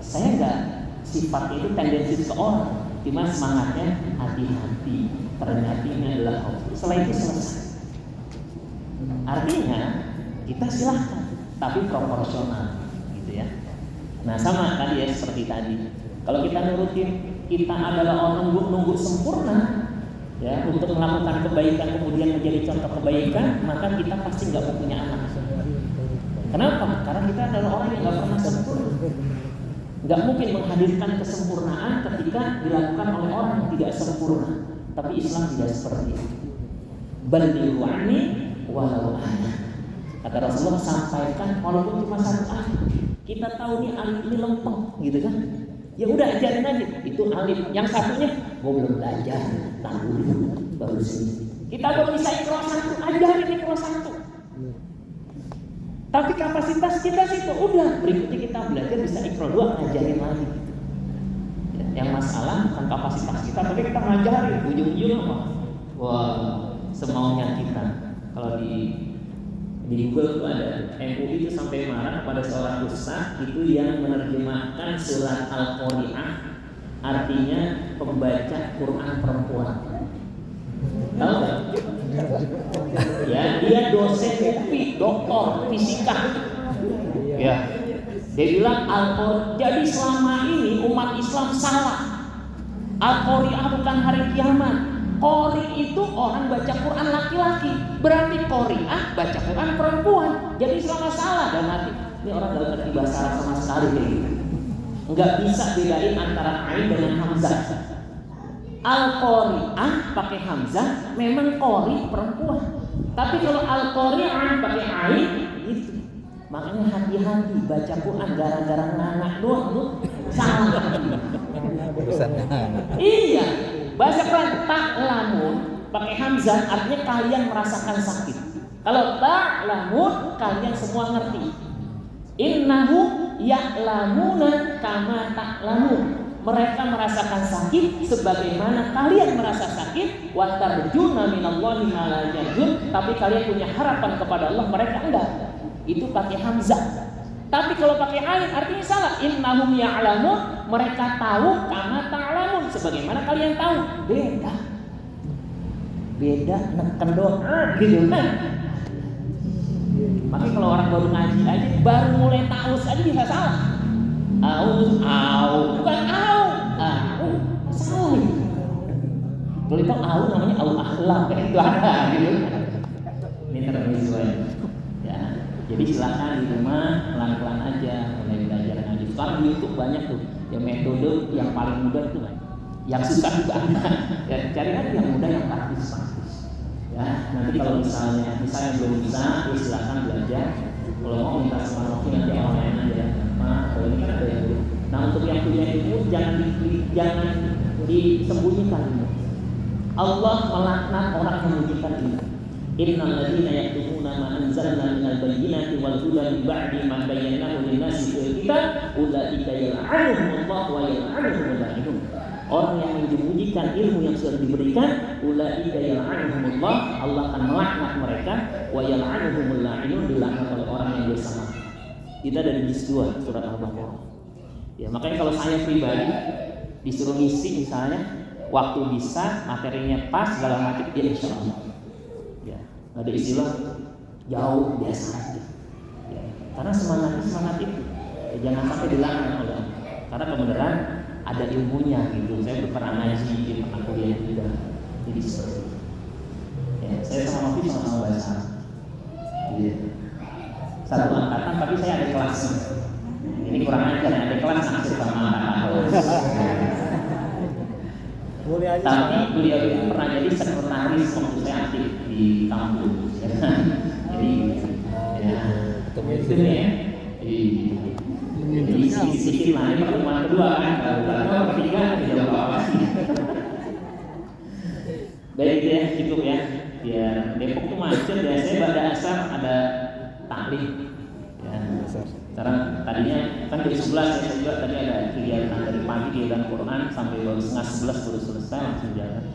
saya nggak sifat itu tendensi ke orang, cuma semangatnya hati-hati, ternyata ini adalah hoax. Setelah itu selesai. Artinya kita silahkan, tapi proporsional, gitu ya. Nah, sama tadi ya seperti tadi. Kalau kita nurutin, kita adalah orang nunggu sempurna, ya, untuk melakukan kebaikan kemudian menjadi contoh kebaikan, maka kita pasti nggak mau punya anak. Kenapa? Karena kita adalah orang yang nggak pernah sempurna. Nggak mungkin menghadirkan kesempurnaan ketika dilakukan oleh orang yang tidak sempurna. Tapi Islam tidak seperti itu. Balighu anni walau ayat. Kata Rasulullah, sampaikan walaupun cuma satu ayat. Kita tahu nih alim ini lempeng, gitu kan? Ya udah ajarin aja. Itu alim. Yang satunya, gue belum belajar, tahu baru sini. Kita belum bisa ikhlas satu, ajarin ikhlas satu. Tapi kapasitas kita situ udah, berikutnya kita belajar bisa ikhlas dua, ajarin lagi. Yang masalah bukan kapasitas kita, tapi kita ngajarin ujung-ujung apa? Wah, semaunya kita. Kalau di Google itu ada MUI itu sampai marah pada seorang ustaz itu yang menerjemahkan surat Al-Qari'ah, artinya pembaca Quran perempuan. Tahu nggak? Ya, dia dosen UPI, doktor fisika. Ya, dia bilang Al-Qari'ah. Jadi selama ini umat Islam salah. Al-Qari'ah bukan hari kiamat. Qori itu orang baca Quran laki-laki, berarti Qori'ah baca Quran perempuan. Jadi selama salah dan mati. Ini orang gak ngerti bahasa Arab sama sekali kayak gitu. Nggak bisa bedain antara ain dengan hamzah. Al-Qori'ah pakai hamzah memang Qori perempuan. Tapi kalau Al-Qari'ah pakai ain itu. Makanya hati-hati baca Quran gara-gara ngangak doang tuh salah. Iya. Bahasa Quran ta'lamun pakai hamzah artinya kalian merasakan sakit. Kalau ta'lamun kalian semua ngerti. Innahu ya'lamuna kama ta'lamun. Mereka merasakan sakit sebagaimana kalian merasa sakit. Wa tarjuna minallahi ma la yarjun, tapi kalian punya harapan kepada Allah, mereka enggak. Itu pakai hamzah. Tapi kalau pakai ain artinya salah. Innahum ya'lamun, mereka tahu kama ta'lamun, sebagaimana kalian tahu. Beda neken doang gitu kan. Makanya kalau orang baru ngaji aja, baru mulai ta'us aja bisa salah. Bukan au, salah itu. Kalau itu au namanya au akhlak, itu ada gitu. Ini termisalnya. Ya. Jadi silakan di rumah pelan-pelan aja mulai belajar ngaji. Sekarang di YouTube banyak tuh yang metode yang paling mudah itu kan. Yang susah juga ada. Ya, cari aja yang mudah yang praktis. Ya, nanti kalau misalnya belum bisa, ya silakan belajar. Kalau mau minta sama Rocky nanti online aja. Kalau ini kan ada yang belum. Nah, untuk yang punya ilmu jangan disembunyikan. Allah melaknat orang yang menyembunyikan ilmu. Innal ladzina yaktumuna ma anzalna minal bayyinati wal huda rasulan ba'di ma bayyanahu lin-nasi fil kitab ulaika yal'anuhumullah wa yal'anuhumul la'inun. Orang yang menyembunyikan ilmu yang sudah diberikan, ulaika yal'anuhumullah, Allah akan melaknat mereka, wa yal'anuhumul la'inun, dilaknat oleh orang yang bersama. Kita dari juz 2 surat Al-Baqarah. Ya, makanya kalau saya pribadi disuruh ngisi misalnya, waktu bisa, materinya pas, segala macam, ya insyaallah. Ya, nggak ada istilah jauh, biasa aja. Ya, karena semangat itu, ya, jangan sampai dilaknat oleh Allah. Karena kebenaran ada ilmunya gitu. Saya berperan ngaji, pernah kuliah juga, jadi seperti itu. Ya, saya sama Novi sama-sama bahasa. Ya. Satu angkatan, tapi saya ada kelasnya. Ini kurang ajar, ada kelas naksir sama angkatan. Tapi beliau itu pernah jadi sekretaris waktu saya aktif di kampus. Ya. Jadi, ya, itu nih ya. Jadi sedikit lah, ini pertemuan kedua kan. Kalau ketiga tidak apa-apa sih. Baik ya, cukup ya. Biar Depok tuh macet ya. Saya pada asar ada taklim. Ya. Sekarang tadinya kan jam 11 saya juga tadi ada kegiatan dari pagi kegiatan Quran sampai baru setengah 11 baru selesai langsung jalan.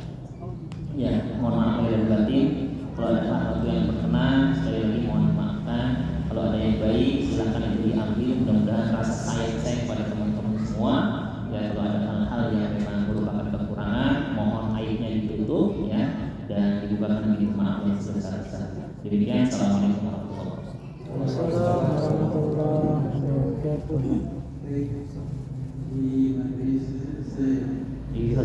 Ya, mohon maaf lahir dan batin. Kalau ada sesuatu yang berkenan sekali lagi mohon maafkan. Kalau ada yang baik silakan itu diambil. Mudah-mudahan rasa sayang saya kepada teman-teman semua. Ya, kalau ada hal-hal yang memang merupakan kekurangan, mohon aibnya ditutup ya dan dibukakan pintu maaf yang sebesar-besarnya. Demikian, assalamualaikum warahmatullahi wabarakatuh. Di majelis Iya.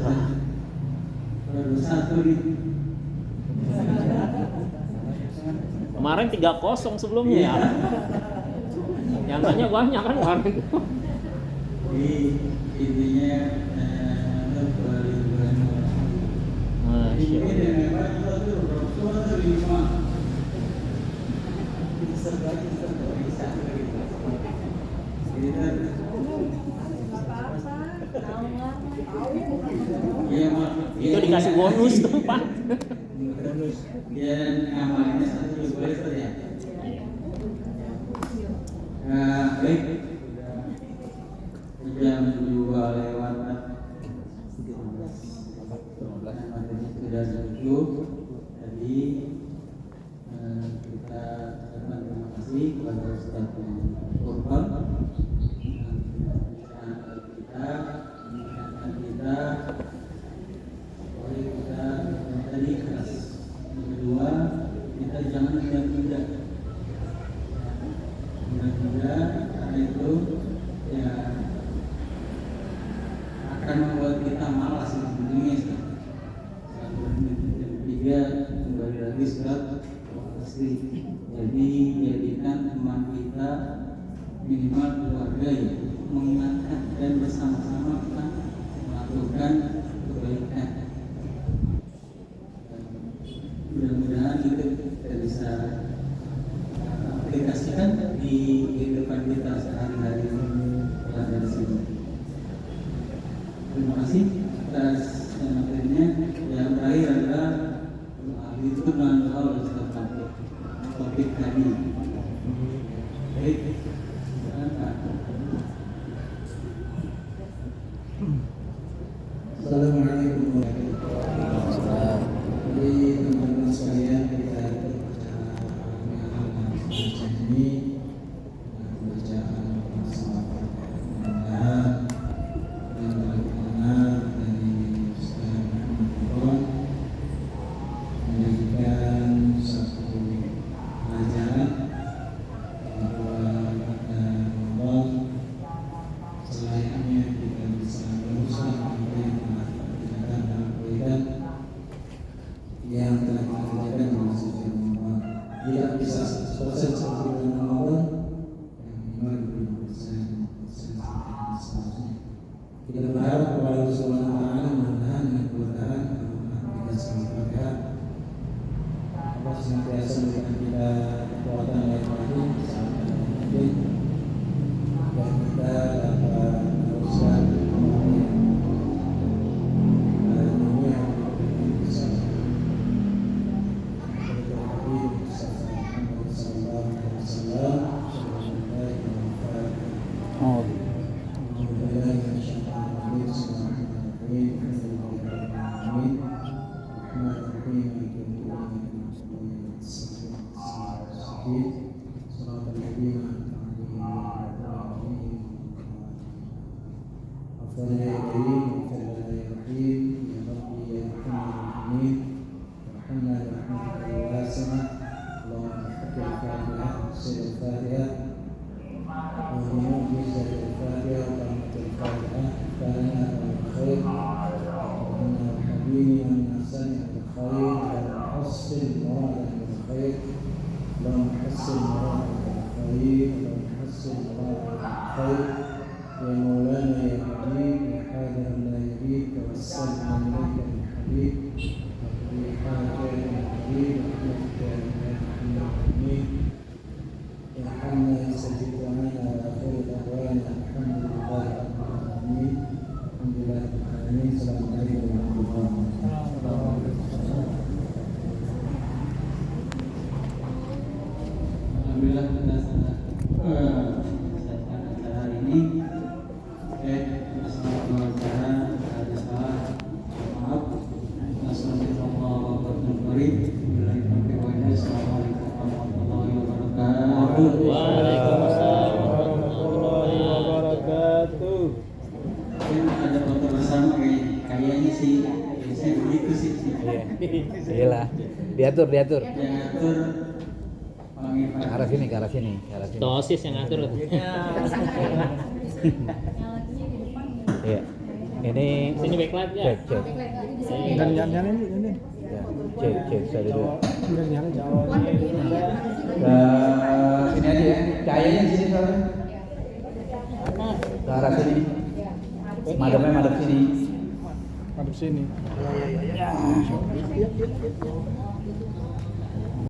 baru satu di Kemarin 3-0 sebelumnya ya. Yang tanya banyak kan kemarin. di intinya Masya Allah. Itu dikasih bonus tuh Pak. bonus dan amalnya satu juga boleh Ustaz ya. Baik, jam 2 lewat 15 sudah cukup. Jadi kita ucapkan terima kasih kepada Ustaz Kurban kita boleh kita tadi keras. Yang kedua, kita jangan tidak karena itu ya akan membuat kita malas sebenarnya. Yang ketiga, kembali lagi surat asli. Jadi jadikan teman kita minimal keluarga ya, mengingatkan dan bersama-sama kita melakukan kebaikan. Mudah-mudahan itu kita bisa aplikasikan di kehidupan kita sehari-hari dari sini. Terima kasih atas materinya. Yang terakhir adalah itu mengenal topik tadi. Baik. Assalamualaikum warahmatullahi wabarakatuh. Jadi teman-teman sekalian, kita bacaan ini bacaan masalah yang terkenal dari Ustaz Kurban menjadikan satu pelajaran bahwa pada Ramadan selayaknya kita bisa berusaha apa yang telah kita kerjakan dalam kebaikan yang telah kita kerjakan dalam setiap Ramadan. Tidak bisa 100% seperti dalam Ramadan, تحصيل الفاتحة وبمعجزة الفاتحة وكلمة الفاتحة كان الخير وأن الحبيب من سمع الخير فليحصل مراده بالخير اللهم حصل مراده بالخير اللهم حصل مراده بالخير يا مولانا يا مجيب يا حاضر لا يبيد توسلنا إليك بالحبيب وفي حاجة الحبيب ورحمتك يا العالمين ارحمنا استجب لنا وآخر دعوانا الحمد لله رب العالمين الحمد لله رب العالمين السلام عليكم ورحمة الله وبركاته. Alhamdulillah kita sudah selesai acara ini. Bersama wawancara ada salah, maaf. Assalamualaikum warahmatullahi wabarakatuh. Waalaikumsalam warahmatullahi wabarakatuh. Mungkin ada foto bersama kayaknya sih, saya begitu sih. Iyalah. Diatur. Yang atur Ke arah sini, ke arah sini. Dosis yang ngatur. Iya. Ini Sini backlight ya. cek. Dan yang ini. Ya, cek saya dulu. Dan yang Sini aja ya. Cahayanya di sini soalnya. Ke arah sini. Madep sini. Madep sini.